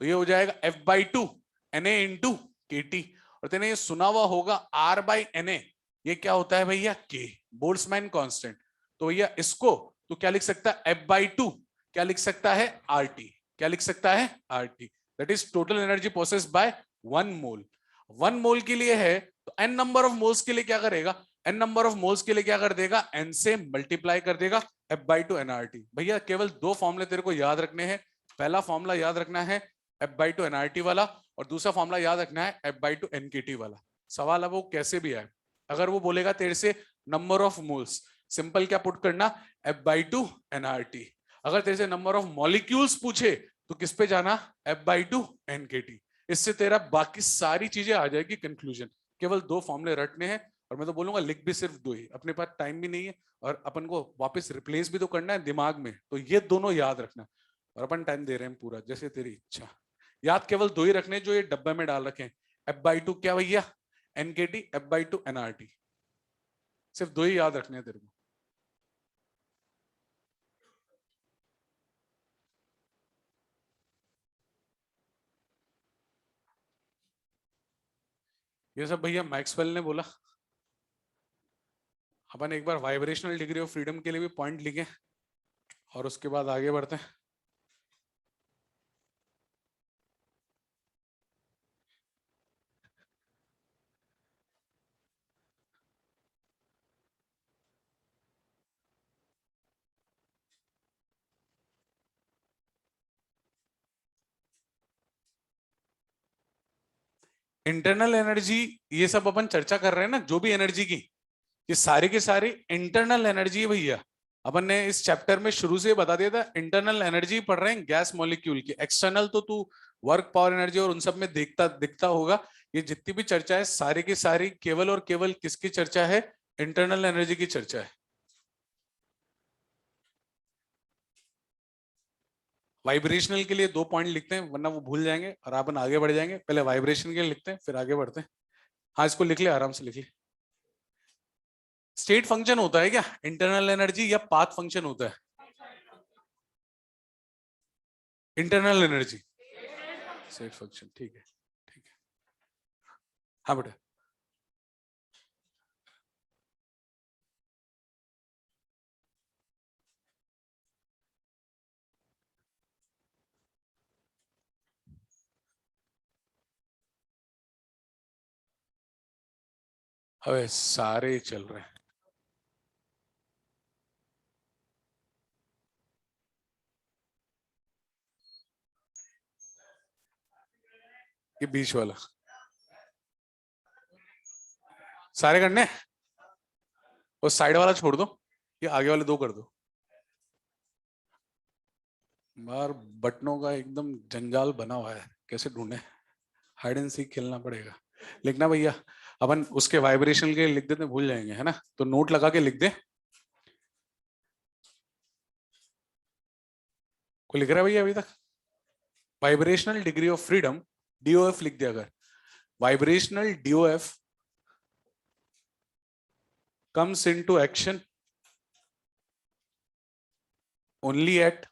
Speaker 1: तो ये हो जाएगा F/2 Na इंटू KT। और तेने ये सुना हुआ होगा R/Na, ये क्या होता है भैया, K, बोल्ट्जमैन कांस्टेंट। तो भैया इसको तो क्या लिख सकता है, F/2 क्या लिख सकता है, RT, क्या लिख सकता है, RT, that is total energy process by 1 मोल। 1 मोल के लिए है तो n नंबर ऑफ मोल्स के लिए क्या करेगा, n नंबर ऑफ मोल्स के लिए क्या कर देगा, n से मल्टीप्लाई कर देगा F/2 nRT। भैया केवल दो फॉर्मूले तेरे को याद रखने हैं, पहला फॉर्मूला याद रखना है F/2 nRT वाला, और दूसरा फॉर्मूला याद रखना है F/2 NKT वाला। सवाल अब वो कैसे भी आए, अगर वो बोलेगा तेरे से नंबर ऑफ मोल्स, सिंपल क्या पुट करना, F/2 nRT। अगर तेरे से नंबर ऑफ मॉलिक्यूल्स पूछे तो किस पे जाना, F/2 NKT। इससे तेरा बाकी सारी चीजें आ जाएगी कंक्लूजन। केवल दो फॉर्मूले रटने हैं, और मैं तो बोलूंगा लिख भी सिर्फ दो ही, अपने पास टाइम भी नहीं है और अपन को वापस रिप्लेस भी तो करना है दिमाग में, तो ये दोनों याद रखना। और अपन टाइम दे रहे हैं पूरा, जैसे तेरी इच्छा। याद केवल दो ही रखने जो ये डब्बे में डाल रखे हैं, F/2 क्या भैया, NKT, F/2 nRT, सिर्फ दो ही याद रखने हैं तेरे को। ये सब भैया मैक्सवेल ने बोला। अपन एक बार वाइब्रेशनल डिग्री ऑफ फ्रीडम के लिए भी पॉइंट लिखे और उसके बाद आगे बढ़ते हैं। इंटरनल एनर्जी, ये सब अपन चर्चा कर रहे हैं ना, जो भी एनर्जी की, ये सारी के सारी इंटरनल एनर्जी है भैया। अपन ने इस चैप्टर में शुरू से बता दिया था इंटरनल एनर्जी पढ़ रहे हैं गैस मॉलिक्यूल की, एक्सटर्नल तो तू वर्क, पावर, एनर्जी और उन सब में देखता दिखता होगा। ये जितनी भी चर्चा है सारी की सारी केवल और केवल किसकी चर्चा है, इंटरनल एनर्जी की चर्चा है। वाइब्रेशनल के लिए दो पॉइंट लिखते हैं वरना वो भूल जाएंगे और अपन आगे बढ़ जाएंगे। पहले वाइब्रेशन के लिए लिखते हैं फिर आगे बढ़ते हैं। हाँ इसको लिख ले, आराम से लिख ले। स्टेट फंक्शन होता है क्या इंटरनल एनर्जी, या पाथ फंक्शन होता है, इंटरनल एनर्जी स्टेट फंक्शन, ठीक है, ठीक है। हाँ बेटा, अबे सारे चल रहे हैं। ये बीच वाला सारे करने हैं? और साइड वाला छोड़ दो, ये आगे वाले दो कर दो। बार बटनों का एकदम जंजाल बना हुआ है, कैसे ढूंढे, हाइड एंड सीक खेलना पड़ेगा। लिखना भैया, अपन उसके वाइब्रेशन के लिख देते, भूल जाएंगे है ना, तो नोट लगा के लिख दे। कोई लिख रहा है भैया अभी तक? Vibrational degree of freedom, DOF लिख दिया अगर, vibrational DOF comes into action only at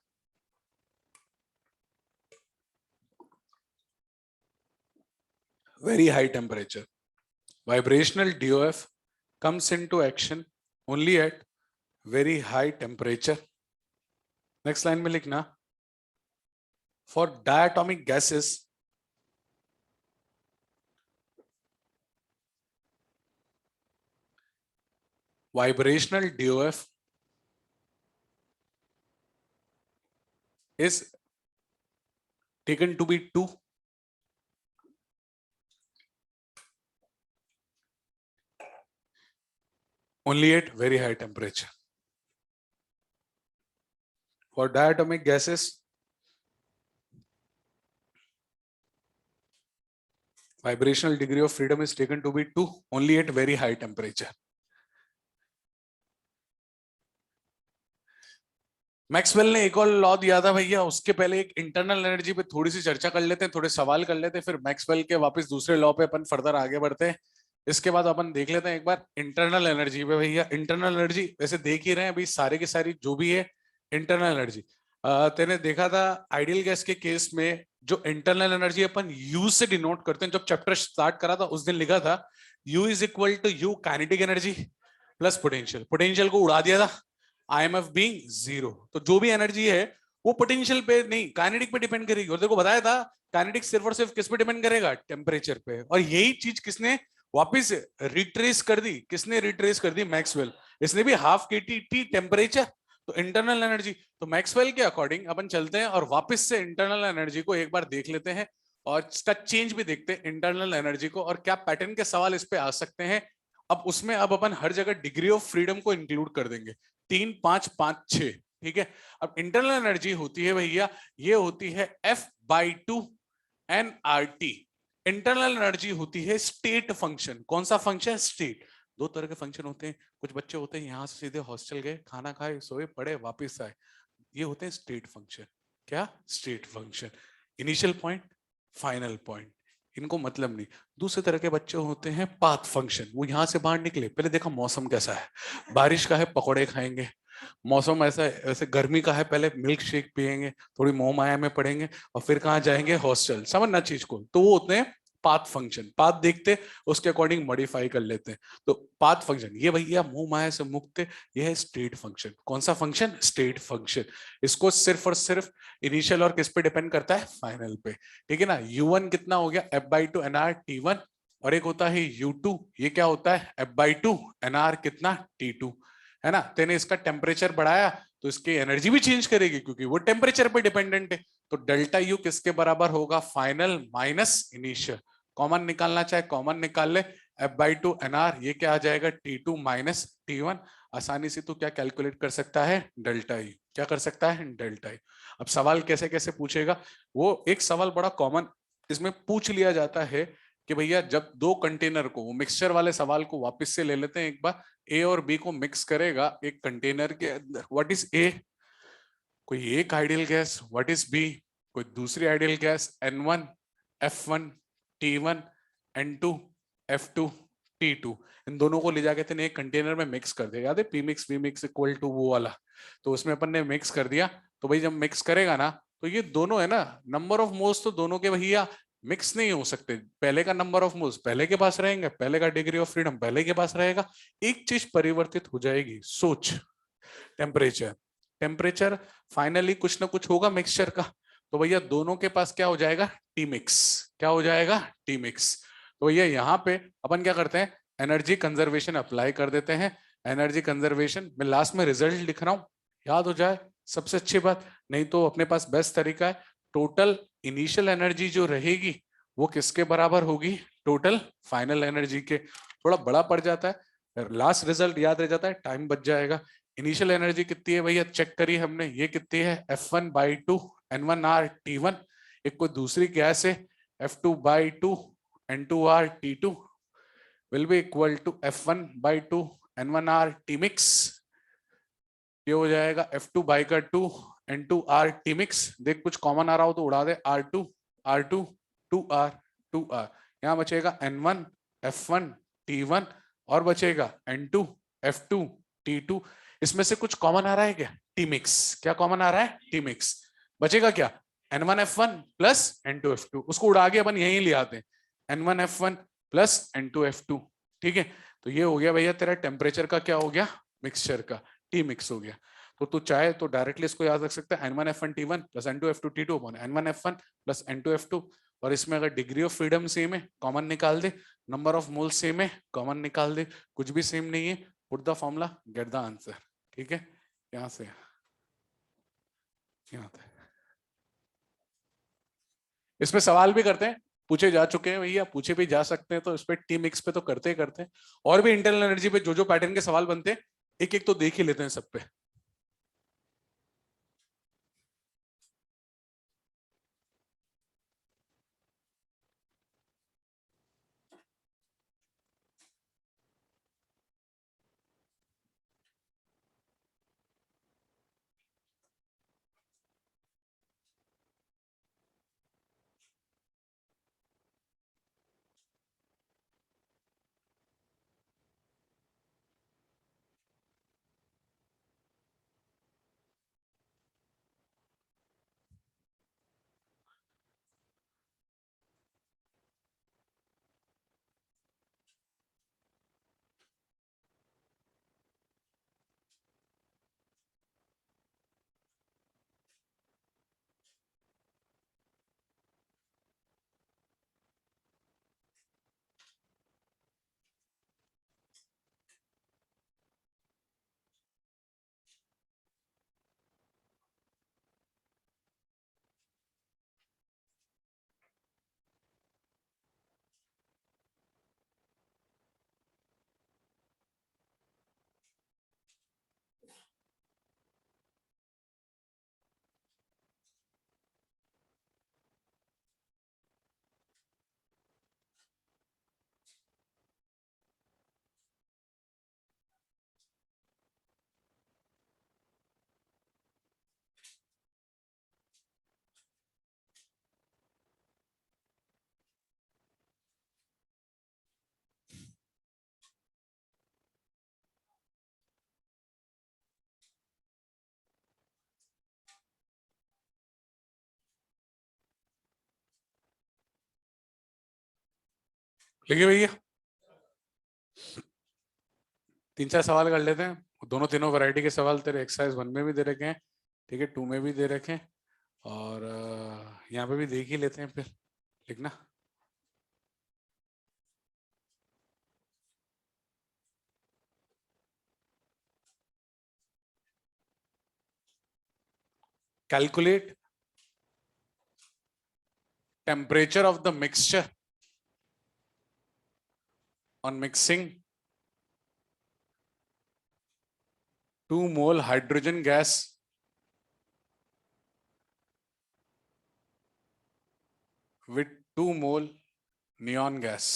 Speaker 1: very high temperature. Vibrational DOF comes into action only at very high temperature. Next line में लिखना, for diatomic gases vibrational DOF is taken to be 2, only at very high temperature. For diatomic gases Vibrational degree of freedom is taken to be 2 only at very high temperature. Maxwell ने एक और law दिया था भैया, उसके पहले एक internal energy पे थोड़ी सी चर्चा कर लेते हैं, थोड़े सवाल कर लेते हैं, फिर मैक्सवेल के वापस दूसरे लॉ पे अपन फर्दर आगे बढ़ते हैं। इसके बाद अपन देख लेते हैं एक बार इंटरनल एनर्जी पे। भैया इंटरनल एनर्जी वैसे देख ही रहे हैं अभी, सारे की सारी जो भी है इंटरनल एनर्जी। तेने देखा था आइडियल गैस के केस में जो इंटरनल एनर्जी अपन यू से डिनोट करते हैं, जब चैप्टर स्टार्ट करा था उस दिन लिखा था U is equal to U kinetic energy plus potential. Potential को उड़ा दिया था, IMF बीइंग 0। तो जो भी एनर्जी है वो पोटेंशियल पे नहीं काइनेटिक पे डिपेंड करेगी। और देखो बताया था काइनेटिक सिर्फ और सिर्फ किस पे डिपेंड करेगा, टेम्परेचर पे। और यही चीज किसने वापस रिट्रेस कर दी, किसने रिट्रेस कर दी, मैक्सवेल। इसने भी हाफ KT टेम्परेचर, तो इंटरनल एनर्जी। तो मैक्सवेल के अकॉर्डिंग अपन चलते हैं और वापस से इंटरनल एनर्जी को एक बार देख लेते हैं और इसका चेंज भी देखते हैं इंटरनल एनर्जी को, और क्या पैटर्न के सवाल इस पे आ सकते हैं। अब उसमें अब अपन हर जगह डिग्री ऑफ फ्रीडम को इंक्लूड कर देंगे, 3 5 5 6। ठीक है। अब इंटरनल एनर्जी होती है भैया, ये होती है F/2 nRT। इंटरनल एनर्जी होती है स्टेट फंक्शन। कौन सा फंक्शन, स्टेट। दो तरह के फंक्शन होते हैं, कुछ बच्चे होते हैं यहां से सीधे हॉस्टल गए, खाना खाए, सोए, पढ़े, वापस आए, ये होते हैं स्टेट फंक्शन। क्या, state function. Initial point, final point, इनको मतलब नहीं। दूसरे तरह के बच्चे होते हैं पाथ फंक्शन। वो यहां से बाहर निकले, पहले देखा मौसम कैसा है, बारिश का है पकौड़े खाएंगे, मौसम ऐसा है ऐसे गर्मी का है पहले मिल्क शेक पियेंगे, थोड़ी मोह माया में पढ़ेंगे, और फिर कहाँ जाएंगे, हॉस्टल। समझना चीज को। तो वो होते हैं पाथ फंक्शन। पाथ देखते उसके अकॉर्डिंग मॉडिफाई कर लेते हैं। तो पाथ फंक्शन ये भैया मोह माया से मुक्त, ये है स्टेट फंक्शन। कौन सा फंक्शन, स्टेट फंक्शन। इसको सिर्फ और सिर्फ इनिशियल और किस पे डिपेंड करता है, फाइनल पे। ठीक है ना। U1 कितना हो गया, F/2 nR/T1। और एक होता है U2, ये क्या होता है, F/2 nR कितना, T2। है ना। तेने इसका टेम्परेचर बढ़ाया तो इसकी एनर्जी भी चेंज करेगी, क्योंकि वो टेम्परेचर पे डिपेंडेंट है। तो डेल्टा यू किसके बराबर होगा, फाइनल माइनस इनिशियल। कॉमन निकालना चाहे कॉमन निकाल ले, F/2 nR, ये क्या आ जाएगा, T2 माइनस T1। आसानी से तो क्या कैलकुलेट कर सकता है, डेल्टा यू। क्या कर सकता है, डेल्टा यू। अब सवाल कैसे कैसे पूछेगा, वो एक सवाल बड़ा कॉमन इसमें पूछ लिया जाता है कि भैया जब दो कंटेनर को, वो मिक्सचर वाले सवाल को वापस से ले लेते हैं एक बार। ए और बी को मिक्स करेगा एक कंटेनर के अंदर, व्हाट इज ए, कोई एक ideal gas, what is B, कोई दूसरी ideal gas, N1 F1 T1 N2 F2 T2। इन दोनों को ले जाके तेने एक कंटेनर में मिक्स कर दिया, याद है, P mix V mix equal to वो वाला। तो उसमें अपन ने मिक्स कर दिया। तो भाई जब मिक्स करेगा ना, तो ये दोनों है ना, नंबर ऑफ मोल्स तो दोनों के भैया मिक्स नहीं हो सकते। पहले का नंबर ऑफ मोल्स पहले के पास रहेंगे, पहले का डिग्री ऑफ फ्रीडम पहले के पास रहेगा। एक चीज परिवर्तित हो जाएगी, सोच, टेम्परेचर। टेम्परेचर फाइनली कुछ ना कुछ होगा मिक्सचर का। तो भैया दोनों के पास क्या हो जाएगा, टी मिक्स। क्या हो जाएगा, टी मिक्स। तो भैया यहाँ पे अपन क्या करते हैं, एनर्जी कंजर्वेशन अप्लाई कर देते हैं। एनर्जी कंजर्वेशन में लास्ट में रिजल्ट लिख रहा हूं, याद हो जाए सबसे अच्छी बात। नहीं तो अपने पास बेस्ट तरीका है, टोटल इनिशियल एनर्जी जो रहेगी वो किसके बराबर होगी, टोटल फाइनल एनर्जी के। थोड़ा बड़ा पड़ जाता है, लास्ट रिजल्ट याद रह जाता है, टाइम बच जाएगा। इनिशियल एनर्जी कितनी है भैया, चेक करी हमने, ये कितनी है, F1/2 N1R/T1। एक कोई दूसरी गैस है F2/2 N2R/T2 will be equal to F1/2 N1R/T mix. ये हो जाएगा F2/2 N2R/T मिक्स। देख कुछ कॉमन आ रहा हो तो उड़ा दे, R2 R2 2R 2R। यहाँ बचेगा N1 F1 T1 और बचेगा N2 F2 T2। इसमें से कुछ कॉमन आ रहा है क्या, टी मिक्स। क्या कॉमन आ रहा है, टी मिक्स। बचेगा क्या, N1 F1 plus N2 F2। उसको उड़ा के अपन यहीं ले आते हैं, N1 F1 plus N2 F2। ठीक है। तो ये हो गया भैया तेरा टेम्परेचर का क्या हो गया, मिक्सचर का टी मिक्स हो गया। तो तू चाहे तो डायरेक्टली इसको याद रख सकता है, N1 F1 T1 plus N2 F2 T2 upon N1 F1 plus N2 F2। और इसमें अगर डिग्री ऑफ फ्रीडम सेम है कॉमन निकाल दे, नंबर ऑफ मोल सेम है कॉमन निकाल दे, कुछ भी सेम नहीं है put the formula get the answer. ठीक है। यहां से यहाँ तक इसमें सवाल भी करते हैं, पूछे जा चुके हैं भैया, पूछे भी जा सकते हैं। तो इस पे टी मिक्स पे तो करते ही करते हैं, और भी इंटरनल एनर्जी पे जो जो पैटर्न के सवाल बनते हैं एक एक तो देख ही लेते हैं सब पे। लिखिए भैया, 3-4 सवाल कर लेते हैं। दोनों तीनों वैरायटी के सवाल तेरे एक्सरसाइज 1 में भी दे रखे हैं, ठीक है, 2 में भी दे रखे हैं, और यहाँ पे भी देख ही लेते हैं फिर। लिखना। Calculate temperature of the mixture on mixing 2 mole hydrogen gas with 2 mole neon gas.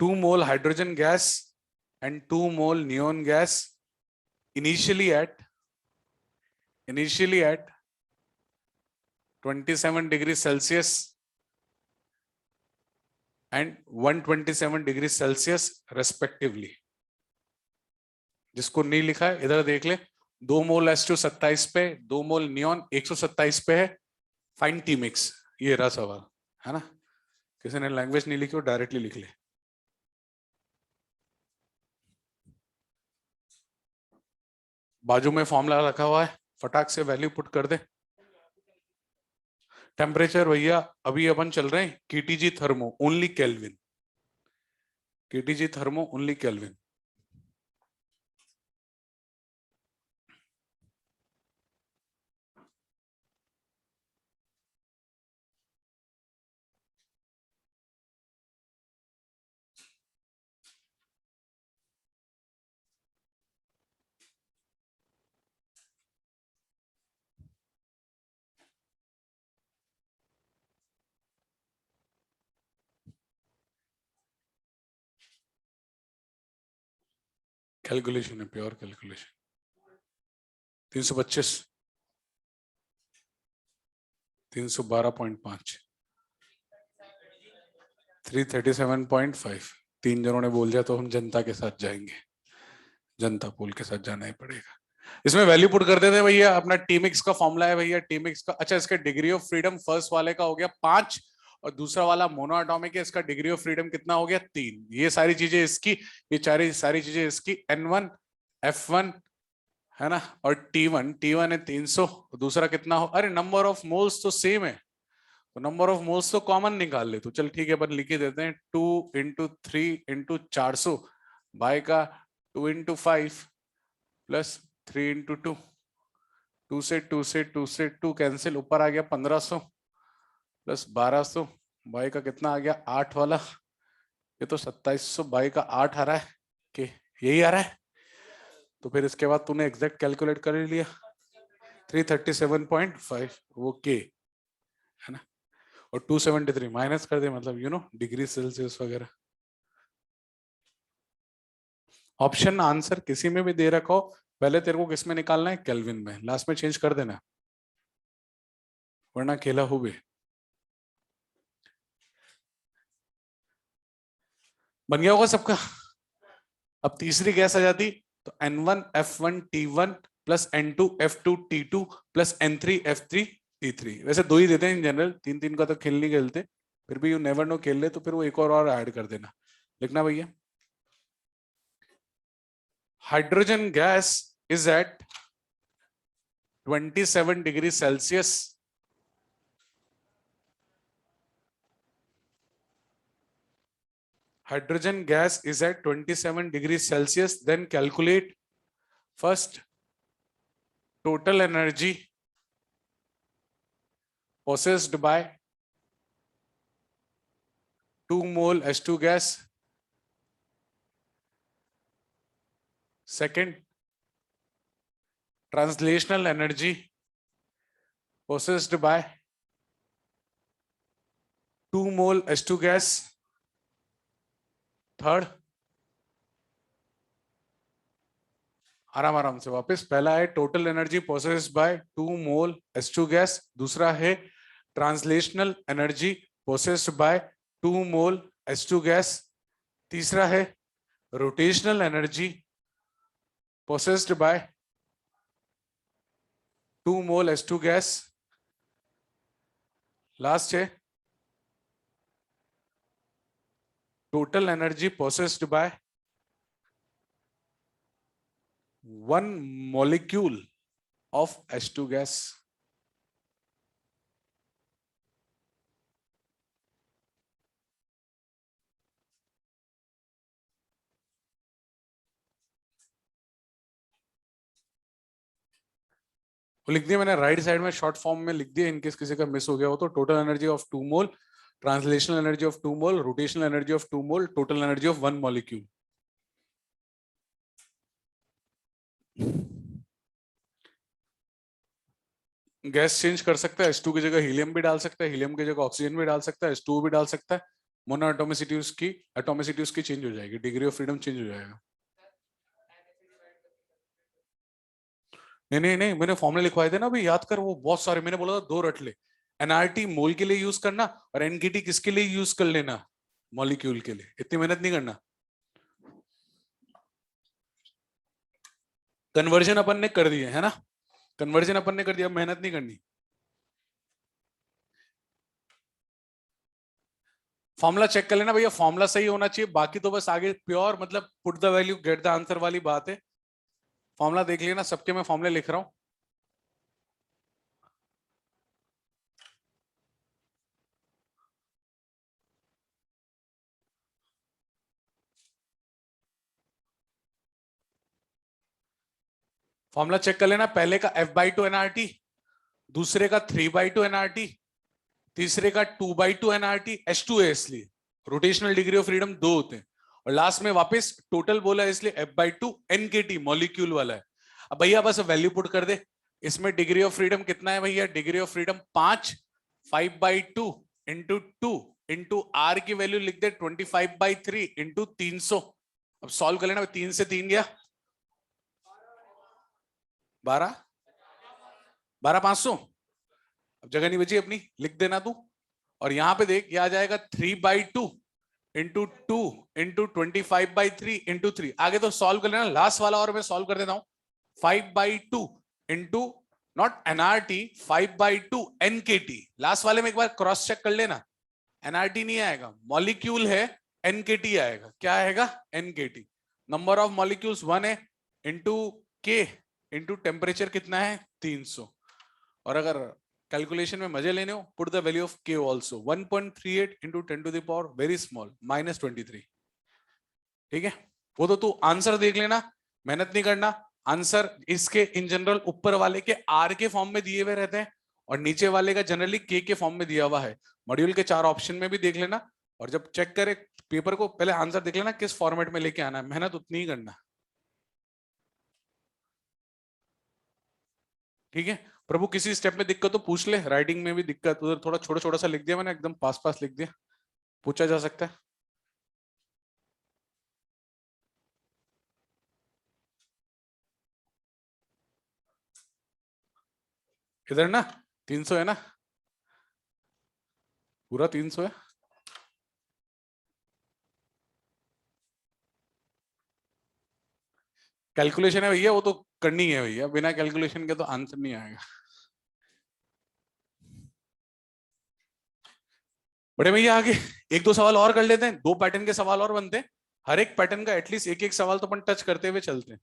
Speaker 1: 2 mole hydrogen gas and 2 mole neon gas initially at 27 degrees Celsius and 127 degrees Celsius respectively. जिसको नहीं लिखा है इधर देख ले। 2 मोल H2 27 पे, 2 मोल नियॉन 127 पे है। फाइन टी मिक्स, ये रहा सवाल, है ना। किसी ने लैंग्वेज नहीं लिखी, डायरेक्टली लिख ले। बाजू में फॉर्मूला रखा हुआ है, फटाक से वैल्यू पुट कर दे। टेम्परेचर भैया अभी अपन चल रहे हैं KTG thermo only kelvin, KTG thermo only kelvin. Calculation है, प्योर कैलकुलेशन। 325, 312.5, 337.5। 3 जनों ने बोल दिया तो हम जनता के साथ जाएंगे, जनता पोल के साथ जाना ही पड़ेगा। इसमें वैल्यू पुट कर देते हैं भैया। अपना टीमिक्स का फॉर्मूला है भैया, टीमिक्स का। अच्छा, इसका डिग्री ऑफ फ्रीडम फर्स्ट वाले का हो गया 5, और दूसरा वाला मोनो एटॉमिक है, इसका डिग्री ऑफ फ्रीडम कितना हो गया 3। ये सारी चीजें इसकी, ये सारी चीजें इसकी। N1 F1 है ना, और T1 है 300। दूसरा कितना हो, अरे नंबर ऑफ मोल्स तो सेम है, तो नंबर ऑफ मोल्स तो कॉमन निकाल ले। तो चल ठीक है, अपन लिख ही देते हैं 2 × 3 × 400 बाय का 2 × 5 प्लस 3 × 2। 2 कैंसिल, ऊपर आ गया 1500 प्लस 1200 बाई का कितना आ गया 8 वाला। ये तो 2700 बाई का 8 आ रहा है कि यही आ रहा है। तो फिर इसके बाद तूने एग्जैक्ट कैलकुलेट कर ही लिया 337.5 वो के है ना, और 273 माइनस कर दे, मतलब डिग्री सेल्सियस वगैरह। ऑप्शन आंसर किसी में भी दे रखो, पहले तेरे को किस में निकालना है, केल्विन में, लास्ट में चेंज कर देना, वरना खेला हुए। बन गया होगा सबका। अब तीसरी गैस आ जाती तो N1 F1 T1 plus N2 F2 T2 plus N3 F3 T3। वैसे 2 ही देते हैं इन जनरल, 3-3 का तो खेल नहीं खेलते, फिर भी यू नेवर नो खेल ले तो फिर वो एक और ऐड कर देना। लिखना भैया, hydrogen gas is at 27 degree Celsius hydrogen gas is at 27 degrees Celsius, then calculate first total energy possessed by 2 mole H2 gas, second translational energy possessed by 2 mole H2 gas, third आराम से वापस, पहला है total energy processed bye 2 मोल H2 gas, दूसरा है translational energy processed bye 2 मोल H2 gas, तीसरा है rotational energy processed bye 2 मोल H2 gas, last है total energy possessed by one molecule of H2 gas. वो लिख दिया मैंने राइट साइड में शॉर्ट फॉर्म में लिख दिया, इनकेस किसी का मिस हो गया हो तो। Total energy of 2 mole, translational energy of 2 mole, rotational energy of 2 mole, total energy of 1 molecule. Gas change कर सकता है, H2 की जगह हीलियम भी डाल सकता है, हीलियम की जगह ऑक्सीजन भी डाल सकता है, H2O भी डाल सकता है। मोनो एटोमिसिटी उसकी चेंज हो जाएगी, डिग्री ऑफ फ्रीडम चेंज हो जाएगा। नहीं नहीं नहीं, मैंने फॉर्मूले लिखवाए थे ना अभी, याद कर, वो बहुत सारे मैंने बोला था, 2 रट ले। एनआरटी मोल के लिए यूज करना और एनकेटी किसके लिए यूज कर लेना, मॉलिक्यूल के लिए। इतनी मेहनत नहीं करना। कन्वर्जन अपन ने कर दिए है ना, कन्वर्जन अपन ने कर दिया, मेहनत नहीं करनी। फॉर्मूला चेक कर लेना भैया, फॉर्मूला सही होना चाहिए, बाकी तो बस आगे प्योर मतलब put the value get the answer वाली बात है। फॉर्मूला देख लेना, सबके मैं फॉर्मूले लिख रहा हूं। फॉर्मूला चेक कर लेना, पहले का F/2 एनआरटी, दूसरे का 3/2 एनआरटी, तीसरे का 2/2 एनआरटी, H2A इसलिए रोटेशनल डिग्री ऑफ फ्रीडम 2 होते हैं, और लास्ट में वापस टोटल बोला है इसलिए F/2 एनकेटी मॉलिक्यूल वाला है। अब भैया बस वैल्यू पुट कर दे, इसमें डिग्री ऑफ फ्रीडम कितना है भैया, degree of freedom 5, 5/2 into 2 into R की वैल्यू लिख दे 25/3 इंटू 300। अब सॉल्व कर लेना, 3 से 3 गया 12, 12,500। अब जगह नहीं बची अपनी, लिख देना तू। और यहां पे देख, ये आ जाएगा 3/2 इंटू 2 इंटू 25/3 इंटू 3। आगे तो सॉल्व कर लेना, लास्ट वाला और मैं सॉल्व कर देता हूं। 5/2 into not NRT, 5/2 NKT. Last वाले में एक बार क्रॉस चेक कर लेना, एनआरटी नहीं आएगा, मॉलिक्यूल है, एनकेटी आएगा। क्या आएगा, एनकेटी। नंबर ऑफ मॉलिक्यूल्स 1 है, इंटू के इंटू टेम्परेचर कितना है 300। और अगर कैलकुलेशन में मजे लेने हो, put the value of K also, 1.38 into 10 to the power very small -23। ठीक है, वो तो तू आंसर देख लेना, मेहनत नहीं करना। आंसर इसके इन जनरल ऊपर वाले के आर के फॉर्म में दिए हुए रहते हैं, और नीचे वाले का जनरली के फॉर्म में दिया हुआ है। मॉड्यूल के 4 ऑप्शन में भी देख लेना, और जब चेक करे पेपर को, पहले आंसर देख लेना किस फॉर्मेट में लेके आना है, मेहनत उतनी ही करना। ठीक है प्रभु, किसी स्टेप में दिक्कत तो पूछ ले, राइटिंग में भी दिक्कत, उधर थोड़ा छोटा छोटा सा लिख दिया मैंने, एकदम पास पास लिख दिया, पूछा जा सकता है। इधर ना 300 है ना, पूरा 300 है। कैलकुलेशन है भैया, वो तो करनी है भैया, बिना कैलकुलेशन के तो आंसर नहीं आएगा। बड़े भैया आगे एक दो सवाल और कर लेते हैं, 2 पैटर्न के सवाल और बनते हैं, हर एक पैटर्न का एटलीस्ट एक एक सवाल तो अपन टच करते हुए चलते हैं।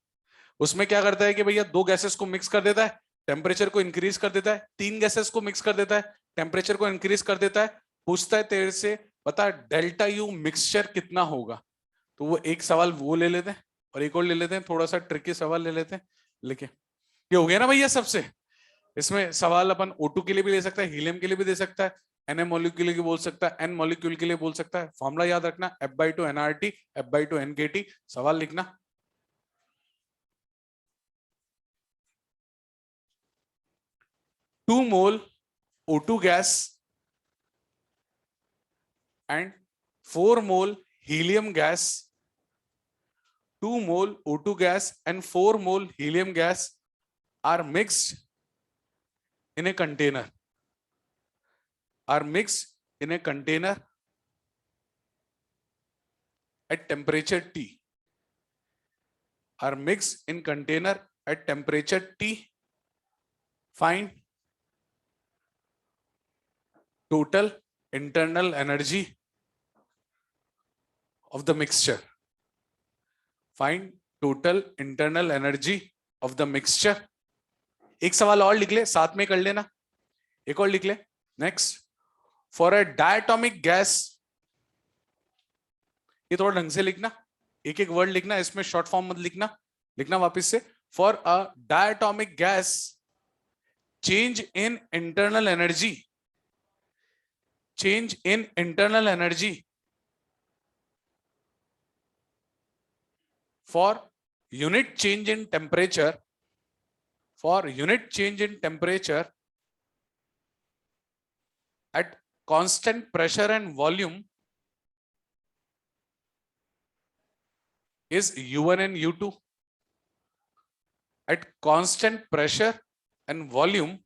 Speaker 1: उसमें क्या करता है कि भैया 2 गैसेस को मिक्स कर देता है, टेम्परेचर को इंक्रीज कर देता है, 3 गैसेस को मिक्स कर देता है, टेम्परेचर को इंक्रीज कर देता है, पूछता है तेरे से बता डेल्टा यू मिक्सचर कितना होगा। तो वो एक सवाल वो ले लेते हैं, और एक और ले लेते हैं, थोड़ा सा ट्रिकी सवाल ले लेते हैं। लेके ये हो गया ना भैया सबसे। इसमें सवाल अपन O2 के लिए भी ले सकता है, हीलियम के लिए भी दे सकता है, एन मॉलिक्यूल के लिए बोल सकता है, एन मॉलिक्यूल के लिए बोल सकता है। फॉर्मूला याद रखना, F/2 एनआरटी, F/2 एनकेटी। सवाल लिखना, 2 मोल O2 gas and 4 mole helium gas, 2 mole O2 gas and 4 mole helium gas are mixed in a container, are mixed in a container at temperature T, are mixed in container at temperature T. Find total internal energy of the mixture. Find total internal energy of the mixture. एक सवाल और लिख ले, साथ में कर लेना, एक और लिख ले. Next, for a diatomic gas, ये थोड़ा ढंग से लिखना, एक एक वर्ड लिखना, इसमें शॉर्ट फॉर्म मत लिखना, लिखना वापस से. For a diatomic gas, change in internal energy, change in internal energy for unit change in temperature, for unit change in temperature at constant pressure and volume is U1 and U2. At constant pressure and volume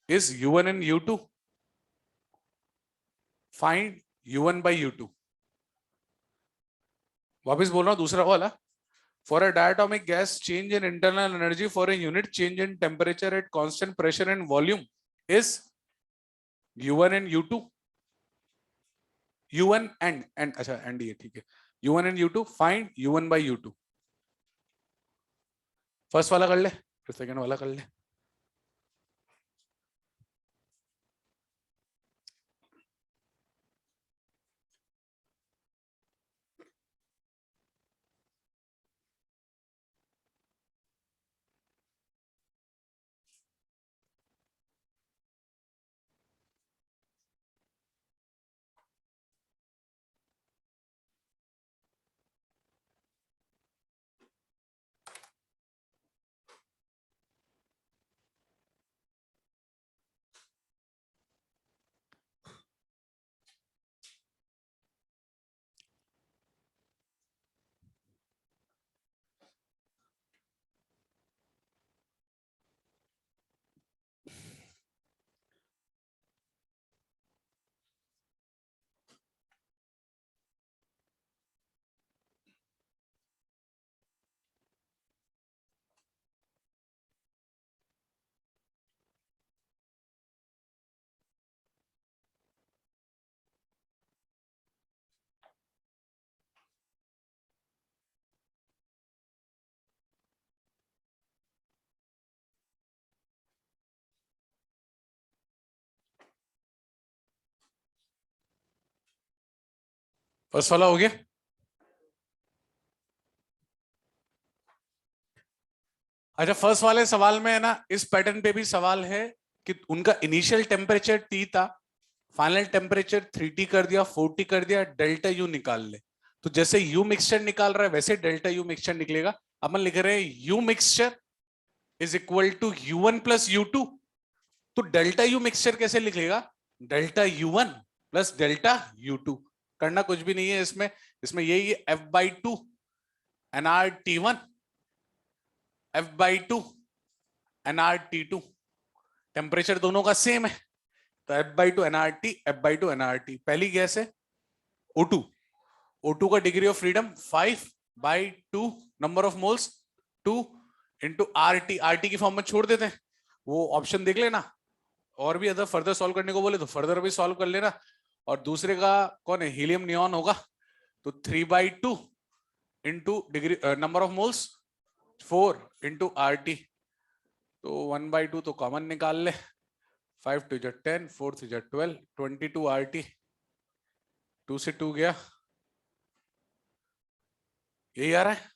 Speaker 1: is U1 and U2. Find U1 by U2. वापिस बोल रहा हूं, दूसरा वाला. For a diatomic gas, change in internal energy for a unit change in temperature at constant pressure and volume is U1 and U2. U1 and अच्छा and ये ठीक है. U1 and U2. Find U1 by U2. First वाला कर ले, फिर second वाला कर ले. फर्स्ट वाला हो गया. अच्छा, फर्स्ट वाले सवाल में है ना, इस पैटर्न पे भी सवाल है कि उनका इनिशियल टेम्परेचर T था, फाइनल टेम्परेचर 3T कर दिया, 4T कर दिया, डेल्टा यू निकाल ले. तो जैसे यू मिक्सचर निकाल रहा है वैसे डेल्टा यू मिक्सचर निकलेगा. अपन लिख रहे हैं U mixture is equal to U1 plus U2. तो डेल्टा यू मिक्सचर कैसे लिखेगा? Delta U1 plus delta U2. करना कुछ भी नहीं है इसमें, इसमें यही है F/2 nRT1 F/2 nRT2. Temperature दोनों का सेम है, तो F/2 nRT F/2 nRT. पहली गैस है O2. O2 का degree of freedom 5/2, number of moles 2 into RT. RT की फॉर्म में छोड़ देते हैं, वो ऑप्शन देख लेना. और भी अदर फर्दर सॉल्व करने को बोले तो फर्दर भी सॉल्व कर लेना. और दूसरे का कौन है? हीलियम नियॉन होगा, तो 3/2 into degree number of moles 4 into RT. तो 1/2 तो कॉमन निकाल ले, 5 2 10, 4 3 12, 22 RT. 2 से 2 गया, यही आ रहा है.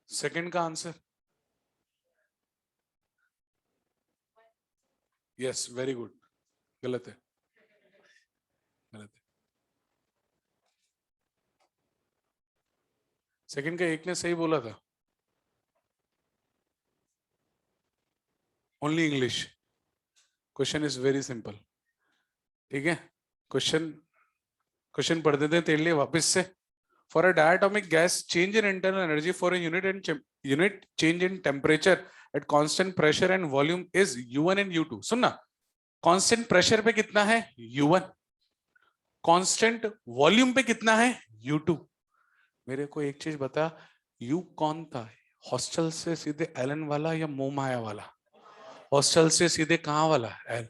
Speaker 1: सेकंड का आंसर यस, वेरी गुड. गलत है, गलत है. सेकंड का एक ने सही बोला था. Only English. Question is very simple. ठीक है, क्वेश्चन पढ़ देते हैं तेरे लिए वापस से. For a diatomic gas, change in internal energy for a unit change in temperature at constant pressure and volume is U1 and U2. सुनना, कांस्टेंट प्रेशर पे कितना है? U1. कांस्टेंट वॉल्यूम पे कितना है U2। मेरे को एक चीज बता, यू कौन था, हॉस्टल से सीधे एलन वाला या मोमाया वाला? हॉस्टल से सीधे कहाँ वाला एल।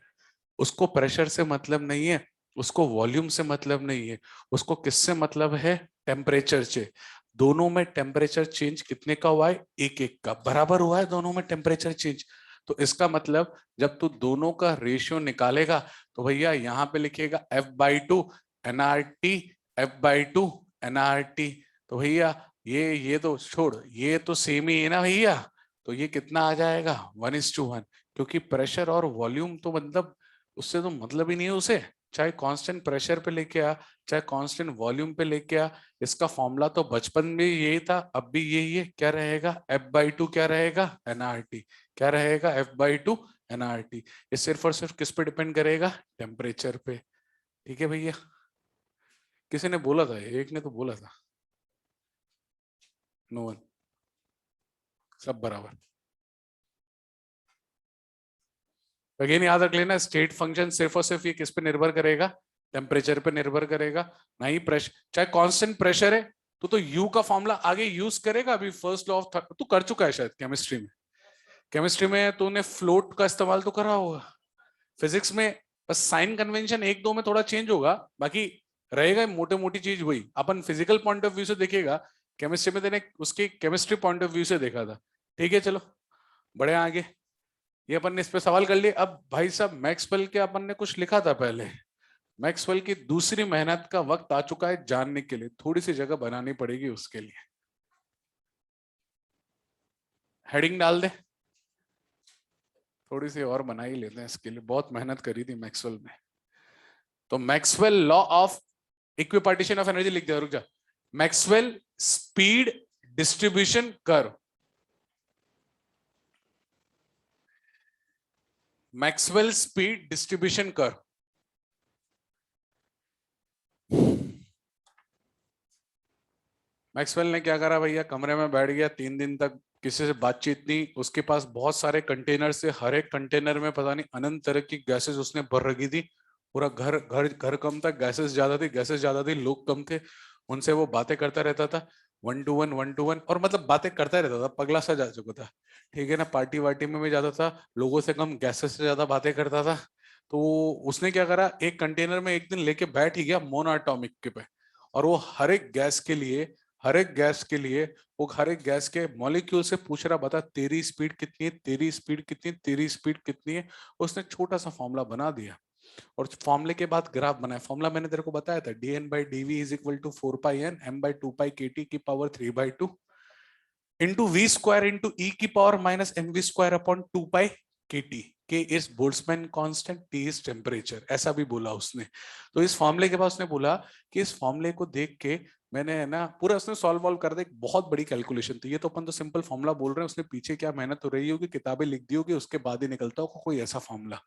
Speaker 1: उसको प्रेशर से मतलब नहीं है, उसको वॉल्यूम से मतलब नहीं है, उसको किससे मतलब है, टेम्परेचर से। दोनों में टेम्परेचर चेंज कितने का हुआ है, एक एक का बराबर हुआ है दोनों में टेम्परेचर चेंज। तो इसका मतलब जब तू दोनों का रेशियो निकालेगा तो भैया यहाँ पे लिखेगा F/2 NRT, F/2 NRT। तो भैया ये तो छोड़, ये तो सेम ही है ना भैया। तो ये कितना आ जाएगा, 1:1, क्योंकि प्रेशर और वॉल्यूम तो मतलब उससे तो मतलब ही नहीं है उसे। चाहे कांस्टेंट प्रेशर पे लेके आ, चाहे कांस्टेंट वॉल्यूम पे लेके आ, इसका फॉर्मूला तो बचपन में यही था, अब भी यही है। क्या रहेगा, F/2 क्या रहेगा, NRT। क्या रहेगा, F/2 NRT। ये सिर्फ और सिर्फ किस पे डिपेंड करेगा, टेम्परेचर पे। ठीक है भैया, किसी ने बोला था, एक ने तो बोला था, नो वन, सब बराबर। अगेन याद रख लेना, स्टेट फंक्शन सिर्फ और सिर्फ ये किस पे निर्भर करेगा, टेम्परेचर पे निर्भर करेगा, ना ही प्रेशर। चाहे कांस्टेंट प्रेशर है तो यू का फॉर्मूला आगे यूज करेगा। अभी फर्स्ट लॉ ऑफ तू कर चुका है शायद केमिस्ट्री में। केमिस्ट्री में तूने फ्लोट का इस्तेमाल तो करा होगा। फिजिक्स में बस साइन कन्वेंशन एक दो में थोड़ा चेंज होगा, बाकी रहेगा मोटे मोटी चीज वही। अपन फिजिकल पॉइंट ऑफ व्यू से देखेगा, केमिस्ट्री में तेने उसकी केमिस्ट्री पॉइंट ऑफ व्यू से देखा था। ठीक है चलो बड़े आगे, ये अपन ने इस पे सवाल कर लिए। अब भाई साहब मैक्सवेल के अपन ने कुछ लिखा था पहले, मैक्सवेल की दूसरी मेहनत का वक्त आ चुका है जानने के लिए, थोड़ी सी जगह बनानी पड़ेगी उसके लिए। हेडिंग डाल दे, थोड़ी सी और बना ही लेते हैं इसके लिए, बहुत मेहनत करी थी मैक्सवेल में। तो Maxwell law of equipartition of energy लिख दिया, रुक जा। Maxwell speed distribution curve, Maxwell speed distribution curve. Maxwell ने क्या करा भैया, कमरे में बैठ गया 3 दिन तक, किसी से बातचीत नहीं, उसके पास बहुत सारे कंटेनर से, हर एक कंटेनर में पता नहीं अनंत तरह की गैसेस उसने भर रखी थी। पूरा घर घर घर कम था, गैसेस ज्यादा थी, गैसेस ज्यादा थी, लोग कम थे। उनसे वो बातें करता रहता था, 1 to 1 1 to 1, और मतलब बातें करता रहता था, पगला सा जा चुका था। ठीक है ना, पार्टी वार्टी में भी जाता था, लोगों से कम गैसेस से ज्यादा बातें करता था। तो उसने क्या करा, एक कंटेनर में एक दिन लेके बैठ ही गया मोनोएटॉमिक के पे, और वो हर एक गैस के लिए, हर एक गैस के लिए वो हर एक गैस के मॉलिक्यूल से पूछ रहा, बता तेरी स्पीड कितनी है, तेरी स्पीड कितनी है, तेरी स्पीड कितनी है। उसने छोटा सा फॉर्मूला बना दिया, और फॉर्मूले के बाद ग्राफ बनाया। फॉर्मूला मैंने तेरे को बताया था, dN/dV is equal to 4πN m/2π/kT की power 3/2 into V square into E की power minus mv square upon 2π/kT। K is Boltzmann constant, T is temperature, ऐसा भी बोला उसने। तो इस फॉर्मूले के बाद उसने बोला कि इस फॉर्मूले को देख के मैंने है ना पूरा उसने सॉल्व वॉल्व कर दिया, बहुत बड़ी कैलकुलेशन थी ये। तो अपन तो सिंपल फॉर्मूला बोल रहे हैं, उसने पीछे क्या मेहनत हो रही होगी, किताबें लिख दी होगी, उसके बाद ही निकलता होगा कोई ऐसा फॉर्मूला।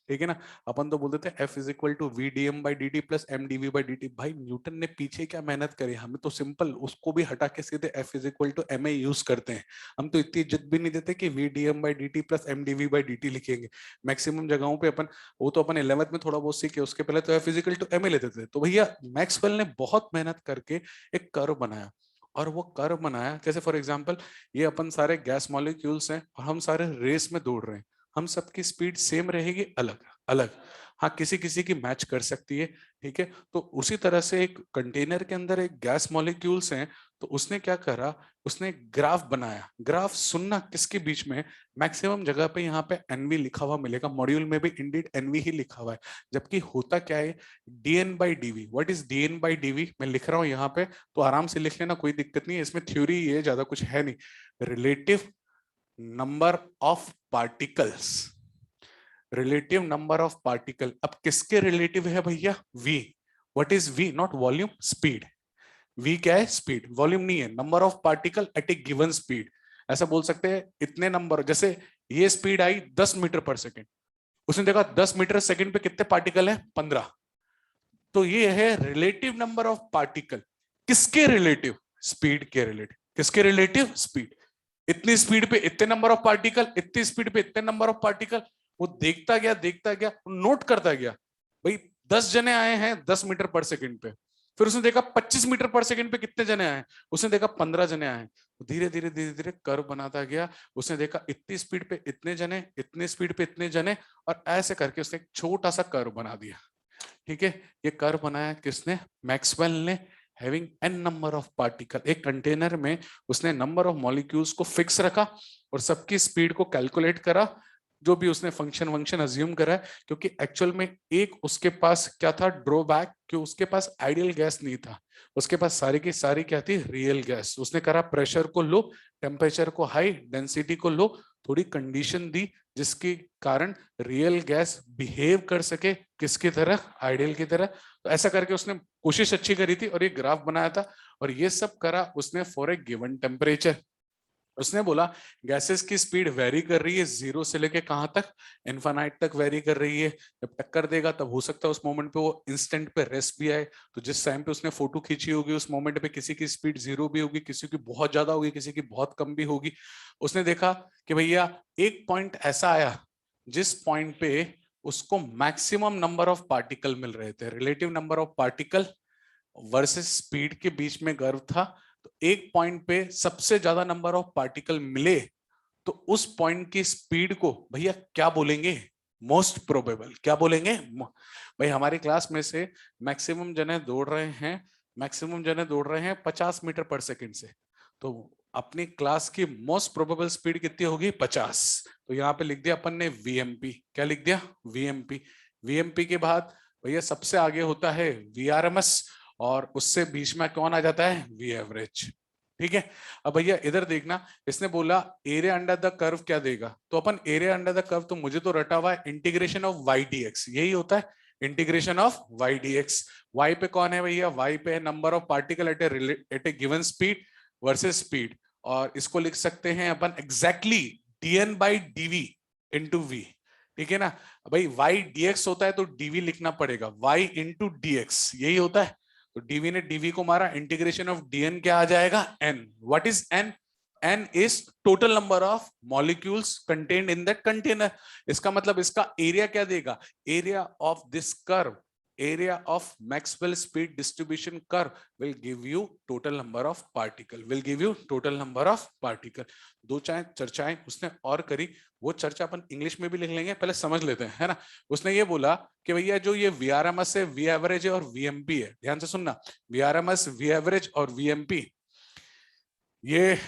Speaker 1: ठीक है ना, अपन तो बोलते थे F is equal to V D M by D T plus M D V by D T. भाई न्यूटन ने पीछे क्या मेहनत करी, हमें तो सिंपल उसको भी हटा के सीधे F is equal to M A use करते हैं। हम तो इतनी इज्जत भी नहीं देते कि V D M by D T plus M D V by D T लिखेंगे। मैक्सिमम जगहों पे अपन, वो तो अपन 11th में थोड़ा बहुत सीखे, उसके पहले तो F is equal to M A लेते थे। तो भैया मैक्सवेल ने बहुत मेहनत करके एक कर्व बनाया, और वो कर्व बनाया जैसे फॉर एग्जांपल ये अपन सारे गैस मॉलिक्यूल्स हैं और हम सारे रेस में दौड़ रहे हैं, हम सबकी स्पीड सेम रहेगी, अलग अलग, हाँ किसी किसी की मैच कर सकती है। ठीक है, तो उसी तरह से एक कंटेनर के अंदर एक गैस मॉलिक्यूल्स हैं, तो उसने क्या करा, उसने ग्राफ बनाया। ग्राफ सुनना किसके बीच में, मैक्सिमम जगह पे यहाँ पे एनवी लिखा हुआ मिलेगा, मॉड्यूल में भी इंडीड एनवी ही लिखा हुआ है, जबकि होता क्या है, dN/dV। व्हाट इज dN/dV, मैं लिख रहा हूँ यहाँ पे, तो आराम से लिख लेना, कोई दिक्कत नहीं है इसमें, थ्योरी ये ज्यादा कुछ है नहीं। Relative number of particles, relative number of particle. अब किसके रिलेटिव है भैया, v। What is v, not volume, speed. v क्या है, स्पीड, वॉल्यूम नहीं है, number of particle at a given speed. ऐसा बोल सकते हैं इतने नंबर, जैसे ये स्पीड आई 10 मीटर पर सेकेंड, उसने देखा 10 मीटर सेकेंड पे कितने पार्टिकल है, 15। तो ये है रिलेटिव नंबर ऑफ पार्टिकल, किसके रिलेटिव, स्पीड के रिलेटिव। किसके रिलेटिव, स्पीड। इतनी स्पीड पे इतने नंबर ऑफ पार्टिकल, इतनी स्पीड पे इतने नंबर ऑफ पार्टिकल। वो देखता गया, देखता गया, नोट करता गया, भाई 10 जने आए हैं 10 मीटर पर सेकंड पे, फिर उसने देखा 25 मीटर पर सेकंड पे कितने जने आए, उसने देखा 15 जने आए, धीरे धीरे धीरे धीरे कर्व बनाता गया, उसने देखा इतनी स्पीड पे इतने जने, इतनी स्पीड पे इतने जने, और ऐसे करके उसने एक छोटा सा कर्व बना दिया। ठीक है, ये कर्व बनाया किसने? मैक्सवेल ने। Having an number of particle, एक कंटेनर में उसने नंबर ऑफ मॉलिक्यूल्स को फिक्स रखा और सबकी स्पीड को कैलकुलेट करा, जो भी उसने फंक्शन अज्यूम करा है, क्योंकि एक्चुअल में एक उसके पास क्या था ड्रॉबैक, कि उसके पास आइडियल गैस नहीं था, उसके पास सारी की सारी क्या थी? Real gas. उसने करा प्रेशर को लो, टेम्परेचर को हाई, डेंसिटी को लो, थोड़ी कंडीशन दी जिसके कारण रियल गैस बिहेव कर सके किसकी तरह? आइडियल की तरह। तो ऐसा करके उसने कोशिश अच्छी करी थी और ये ग्राफ बनाया था, और ये सब करा उसने फॉर ए गिवन टेम्परेचर। उसने बोला गैसेस की स्पीड वेरी कर रही है, जीरो से लेके कहां तक? इन्फानाइट तक वेरी कर रही है। जब टक्कर देगा तब हो सकता है उस मोमेंट पे वो इंस्टेंट पे रेस्ट भी आए। तो जिस टाइम पे उसने फोटो खींची होगी उस मोमेंट पे किसी की स्पीड जीरो भी होगी, किसी की बहुत ज्यादा होगी, किसी की बहुत कम भी होगी। उसने देखा कि भैया एक पॉइंट ऐसा आया जिस पॉइंट पे उसको मैक्सिमम नंबर ऑफ पार्टिकल मिल रहे थे, relative number of particle versus speed के बीच में कर्व था। तो एक पॉइंट पे सबसे ज्यादा नंबर ऑफ पार्टिकल मिले, तो उस पॉइंट की स्पीड को भैया क्या बोलेंगे? Most probable. क्या बोलेंगे भाई? हमारी क्लास में से मैक्सिमम जने दौड़ रहे हैं, मैक्सिमम जने दौड़ रहे हैं 50 मीटर पर सेकंड से, तो अपनी क्लास की मोस्ट प्रोबेबल स्पीड कितनी होगी? 50। तो यहाँ पे लिख दिया अपन ने वीएमपी। क्या लिख दिया? वीएमपी। वीएमपी के बाद भैया सबसे आगे होता है वीआरएमएस, और उससे बीच में कौन आ जाता है? V average. ठीक है, अब भैया इधर देखना, इसने बोला एरिया अंडर द कर्व क्या देगा, तो अपन एरिया अंडर द कर्व, तो मुझे तो रटा हुआ है integration of Y D X, यही होता है integration of Y D X. Y पे कौन है भैया? वाई पे है number of particle at a given speed versus speed, और इसको लिख सकते हैं अपन एग्जैक्टली dn बाई dv इंटू वी। ठीक है ना भाई, y dx होता है तो dv लिखना पड़ेगा, y इंटू dx, यही होता है। तो dv ने dv को मारा, इंटीग्रेशन ऑफ dn क्या आ जाएगा? n। What is n? n is total number of molecules contained in that container. इसका मतलब इसका एरिया क्या देगा? Area of this curve, area of Maxwell speed distribution curve will give you total number of particle, will give you total number of particle। दो चाहे चर्चाएं उसने और करी, वो चर्चा अपन इंग्लिश में भी लिख लेंगे, पहले समझ लेते हैं, है ना। उसने ये बोला कि भैया जो ये वीआरएमएस है, वी एवरेज है और वीएमपी है, ध्यान से सुनना, वीआरएमएस, वी एवरेज और वीएमपी, ये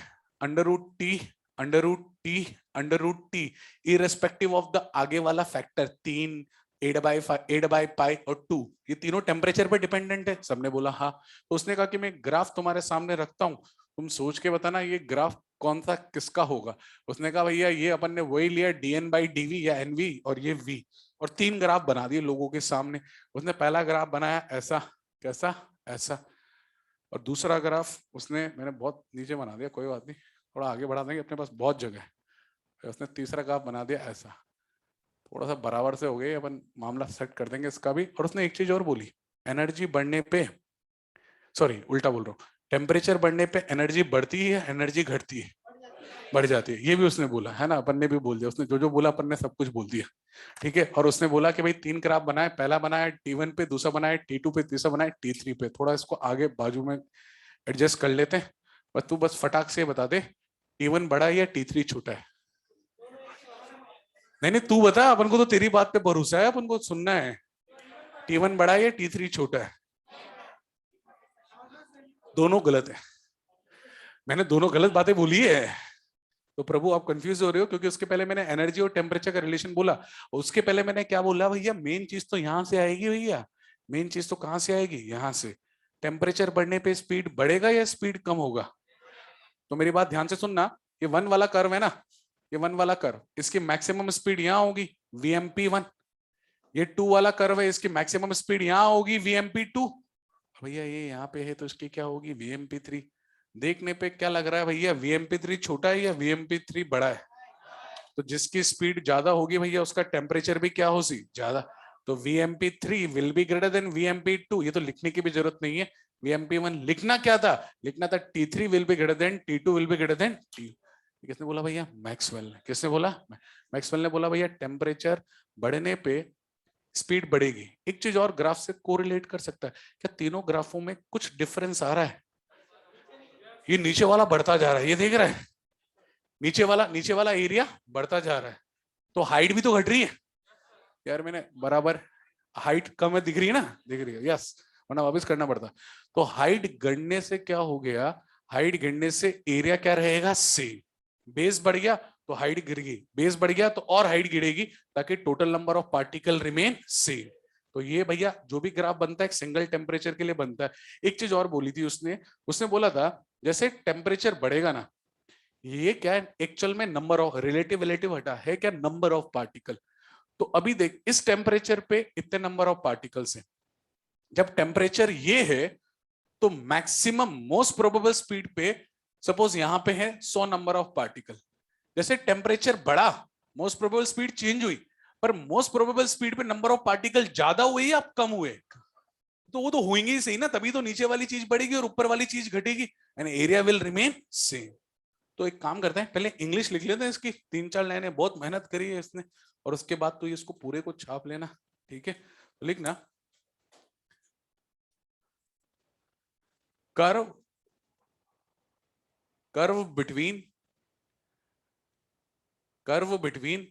Speaker 1: under root T, under root T, under root T, irrespective of the आगे वाला फैक्टर 3, 8/पाई और 2, ये तीनों टेम्परेचर पे डिपेंडेंट है। सबने बोला हाँ। तो उसने कहा कि मैं ग्राफ तुम्हारे सामने रखता हूं, तुम सोच के बताना ये ग्राफ कौन सा किसका होगा। उसने कहा भैया ये अपन ने वही लिया dn बाई dv या nv, और ये v, और तीन ग्राफ बना दिए लोगों के सामने। उसने पहला ग्राफ बनाया ऐसा, कैसा? ऐसा। और दूसरा ग्राफ उसने, मैंने बहुत नीचे बना दिया, कोई बात नहीं, थोड़ा आगे बढ़ा देंगे, अपने पास बहुत जगह है। उसने तीसरा ग्राफ बना दिया ऐसा, थोड़ा सा बराबर से हो गए, अपन मामला सेट कर देंगे इसका भी। और उसने एक चीज और बोली, एनर्जी बढ़ने पे, सॉरी उल्टा बोल रहा हूँ, टेम्परेचर बढ़ने पे एनर्जी बढ़ती है, एनर्जी घटती है? बढ़ जाती है, ये भी उसने बोला, है ना। अपन ने भी बोल दिया, उसने जो जो बोला अपन ने सब कुछ बोल दिया। ठीक है, और उसने बोला कि भाई तीन ग्राफ बनाए, पहला बनाया T1 पे, दूसरा बनाया T2 पे, तीसरा बनाया T3 पे। थोड़ा इसको आगे बाजू में एडजस्ट कर लेते हैं, बस तू बस फटाक से बता दे T1 बड़ा है या T3 छोटा है? नहीं नहीं तू बता, अपन को तो तेरी बात पे भरोसा है, अपन को सुनना है। T1 बड़ा है या T3 छोटा है? दोनों गलत है, मैंने दोनों गलत बातें बोली है। तो प्रभु आप कंफ्यूज हो रहे हो, क्योंकि उसके पहले मैंने एनर्जी और टेम्परेचर का रिलेशन बोला, उसके पहले मैंने क्या बोला भैया? मेन चीज तो यहां से आएगी भैया, मेन चीज तो कहां से आएगी? यहां से। टेम्परेचर बढ़ने पे स्पीड बढ़ेगा या स्पीड कम होगा? तो मेरी बात ध्यान से सुनना, ये 1 वाला कर्व है ना, ये 1 वाला कर्व, इसकी मैक्सिमम स्पीड यहां होगी VMP1। ये 2 वाला कर्व है, इसकी मैक्सिमम स्पीड यहां होगी VMP2। भैया ये यहाँ पे है तो इसकी क्या होगी? VMP3। देखने पे क्या लग रहा है भैया? VMP3 छोटा है या VMP3 बड़ा है? तो जिसकी स्पीड ज्यादा होगी भैया उसका टेम्परेचर भी क्या होगी? ज्यादा। तो VMP3 will be greater than VMP2, ये तो लिखने की भी जरूरत नहीं है। VMP1 लिखना क्या था? लिखना था T3 will be greater than T2 will be greater than T। किसने बोला भैया? मैक्सवेल ने। किसने बोला? मैक्सवेल ने बोला भैया टेम्परेचर बढ़ने पे स्पीड बढ़ेगी। एक चीज और ग्राफ से कोरिलेट कर सकता है, क्या तीनों ग्राफों में कुछ डिफरेंस आ रहा है? ये नीचे वाला बढ़ता जा रहा है, ये देख रहा है, नीचे वाला एरिया बढ़ता जा रहा है, तो हाइट भी तो घट रही है यार। मैंने बराबर हाइट कम है, दिख रही है ना, दिख रही है, यस, वरना वापस करना पड़ता। तो हाइट गिरने से क्या हो गया, हाइट गिरने से एरिया क्या रहेगा, सेम। बेस बढ़ गया तो हाइट गिर गई, बेस बढ़ गया तो और हाइट गिरेगी, ताकि total number of particle remain same. तो ये भैया जो भी ग्राफ बनता है एक सिंगल टेम्परेचर के लिए बनता है। एक चीज और बोली थी उसने, उसने बोला था जैसे टेम्परेचर बढ़ेगा ना, ये क्या है एक्चुअल में, नंबर ऑफ, रिलेटिव रिलेटिव हटा है क्या, नंबर ऑफ पार्टिकल। तो अभी देख इस टेम्परेचर पे इतने नंबर ऑफ पार्टिकल्स हैं, जब टेम्परेचर ये है तो मैक्सिमम मोस्ट प्रोबेबल स्पीड पे सपोज यहां पे है 100 नंबर ऑफ पार्टिकल। जैसे टेम्परेचर बढ़ा मोस्ट प्रोबेबल स्पीड चेंज हुई, पर मोस्ट प्रोबेबल स्पीड पे नंबर ऑफ पार्टिकल ज्यादा हुए या कम हुए, तो वो तो होंगे ही सही ना, तभी तो नीचे वाली चीज बढ़ेगी और ऊपर वाली चीज घटेगी, and area will remain same. तो एक काम करते हैं, पहले इंग्लिश लिख लेते हैं इसकी, 3-4 लाइनें, बहुत मेहनत करी है इसने, और उसके बाद तो इसको पूरे को छाप लेना, ठीक है। तो लिखना, curve, curve between, curve between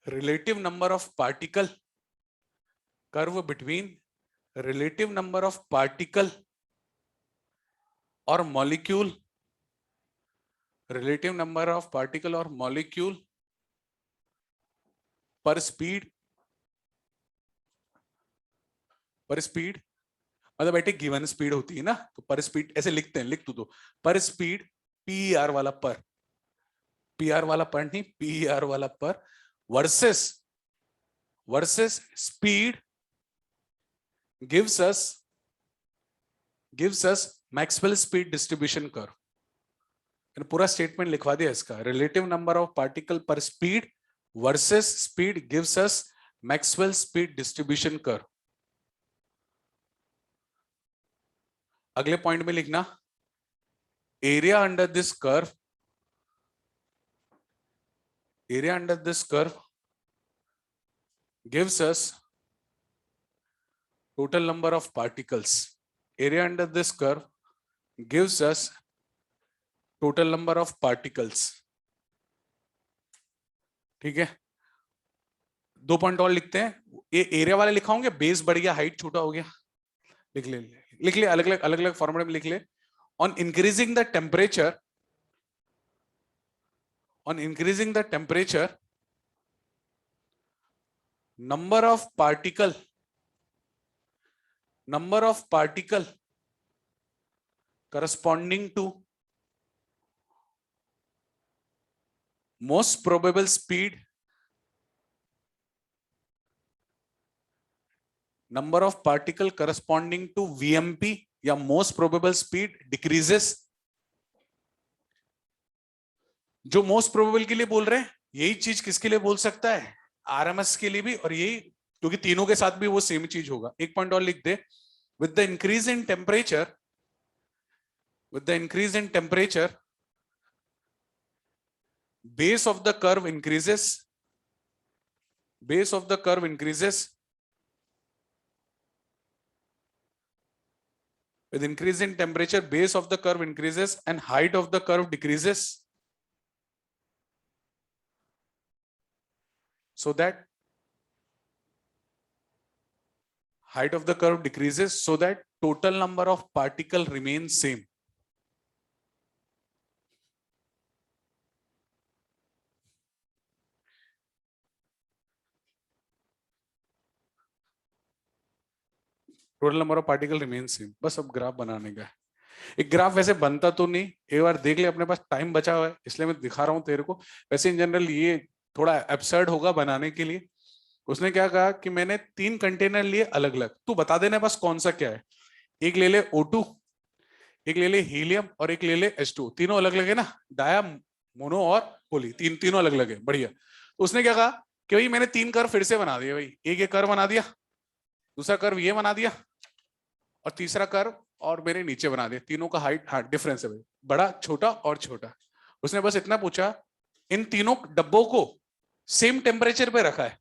Speaker 1: relative number of particle, curve between relative number of particle और molecule, relative number of particle और molecule per speed, per speed मतलब बेटे गिवन स्पीड होती है ना, तो पर स्पीड ऐसे लिखते हैं, लिख तू तो, पर स्पीड, पी आर वाला पर, पी आर वाला पर नहीं, पी आर वाला पर, versus, versus speed gives us, gives us Maxwell speed distribution curve. पूरा स्टेटमेंट लिखवा दिया इसका, रिलेटिव नंबर ऑफ पार्टिकल पर speed versus speed gives us Maxwell speed distribution curve. अगले पॉइंट में लिखना, area under this curve, area under this curve gives us total number of particles, area under this curve gives us total number of particles। ठीक है, 2 point और लिखते हैं, ये area वाले लिखा होंगे, बेस बढ़ गया हाइट छोटा हो गया, लिख ले, लिख ले, अलग अलग अलग अलग फॉर्मूले में लिख ले। On increasing the temperature, on increasing the temperature, number of particle, number of particle corresponding to most probable speed, number of particle corresponding to VMP या most probable speed decreases। जो मोस्ट प्रोबेबल के लिए बोल रहे हैं, यही चीज किसके लिए बोल सकता है, आरएमएस के लिए भी, और यही, क्योंकि तीनों के साथ भी वो सेम चीज होगा। एक पॉइंट और लिख दे, with the increase in temperature, with the increase in temperature, base of the curve increases, base of the curve increases, with increase in temperature base of the curve increases and height of the curve decreases, so that height of the curve decreases so that total number of particle remains same। Total number of particle remain same, बस अब graph बनाने का है। एक graph वैसे बनता तो नहीं, एक बार देख ले, अपने पास टाइम बचा हुआ है इसलिए मैं दिखा रहा हूं तेरे को। वैसे इन जनरल ये थोड़ा एब्सर्ड होगा बनाने के लिए। उसने क्या कहा कि मैंने 3 कंटेनर लिए अलग अलग, तू बता देना बस कौन सा क्या है। एक ले ले O2, एक ले ले हीलियम और एक ले ले H2, तीनों अलग अलग है ना, डाया, मोनो और पोली, तीनों अलग अलग है, बढ़िया। तो उसने क्या कहा कि भाई मैंने 3 कर्व फिर से बना दिए भाई, एक ये कर्व बना दिया, दूसरा कर्व ये बना दिया, और तीसरा कर्व और मेरे नीचे बना दिया। तीनों का हाइट, हाँ डिफरेंस है भाई, बड़ा, छोटा और छोटा। उसने बस इतना पूछा, इन तीनों डब्बों को सेम टेम्परेचर पे रखा है,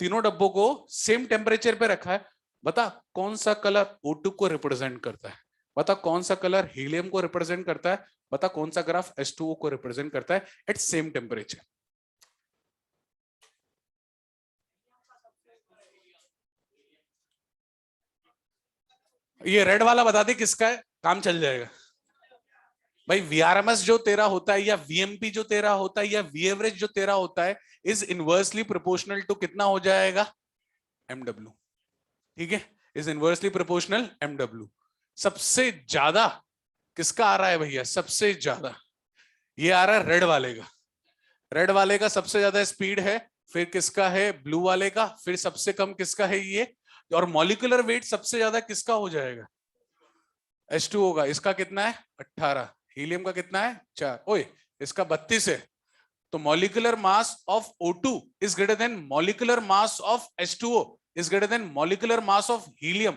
Speaker 1: तीनों डब्बों को सेम टेम्परेचर पे रखा है, बता कौन सा कलर O2 को रिप्रेजेंट करता है, बता कौन सा कलर हीलियम को रिप्रेजेंट करता है, बता कौन सा ग्राफ H2O को रिप्रेजेंट करता है एट सेम टेम्परेचर। ये रेड वाला बता दे किसका है, काम चल जाएगा भाई। VRMS जो तेरा होता है या VMP जो तेरा होता है या V एवरेज जो तेरा होता है इज इनवर्सली प्रोपोर्शनल टू कितना हो जाएगा, MW। ठीक है, इज इनवर्सली प्रोपोर्शनल MW। सबसे ज्यादा किसका आ रहा है भैया, सबसे ज्यादा ये आ रहा है रेड वाले का, रेड वाले का सबसे ज्यादा स्पीड है, फिर किसका है ब्लू वाले का, फिर सबसे कम किसका है ये, और मॉलिक्यूलर वेट सबसे ज्यादा किसका हो जाएगा, H2O का। इसका कितना है 18, हीलियम का कितना है 4, ओए इसका 32 है। तो molecular mass of O2 is greater then molecular mass of H2O is greater then molecular mass of helium.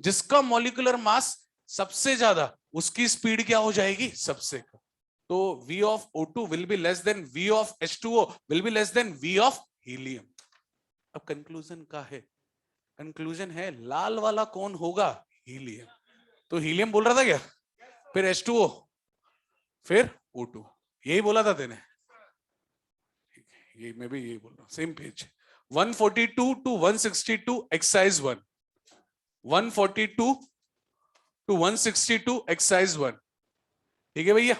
Speaker 1: जिसका मॉलिक्यूलर मास सबसे ज्यादा उसकी स्पीड क्या हो जाएगी, सबसे कम। तो V of O2 will be less than V of H2O will be less than V of helium। अब कंक्लूजन का है, कंक्लूजन है लाल वाला कौन होगा, हीलियम। तो हीलियम बोल रहा था क्या, फिर H2O, फिर O2, यही बोला था तेने, ये मैं भी यही बोल रहा हूं, same page. 142 to 162 exercise 1, 142 to 162 exercise 1। ठीक है भैया।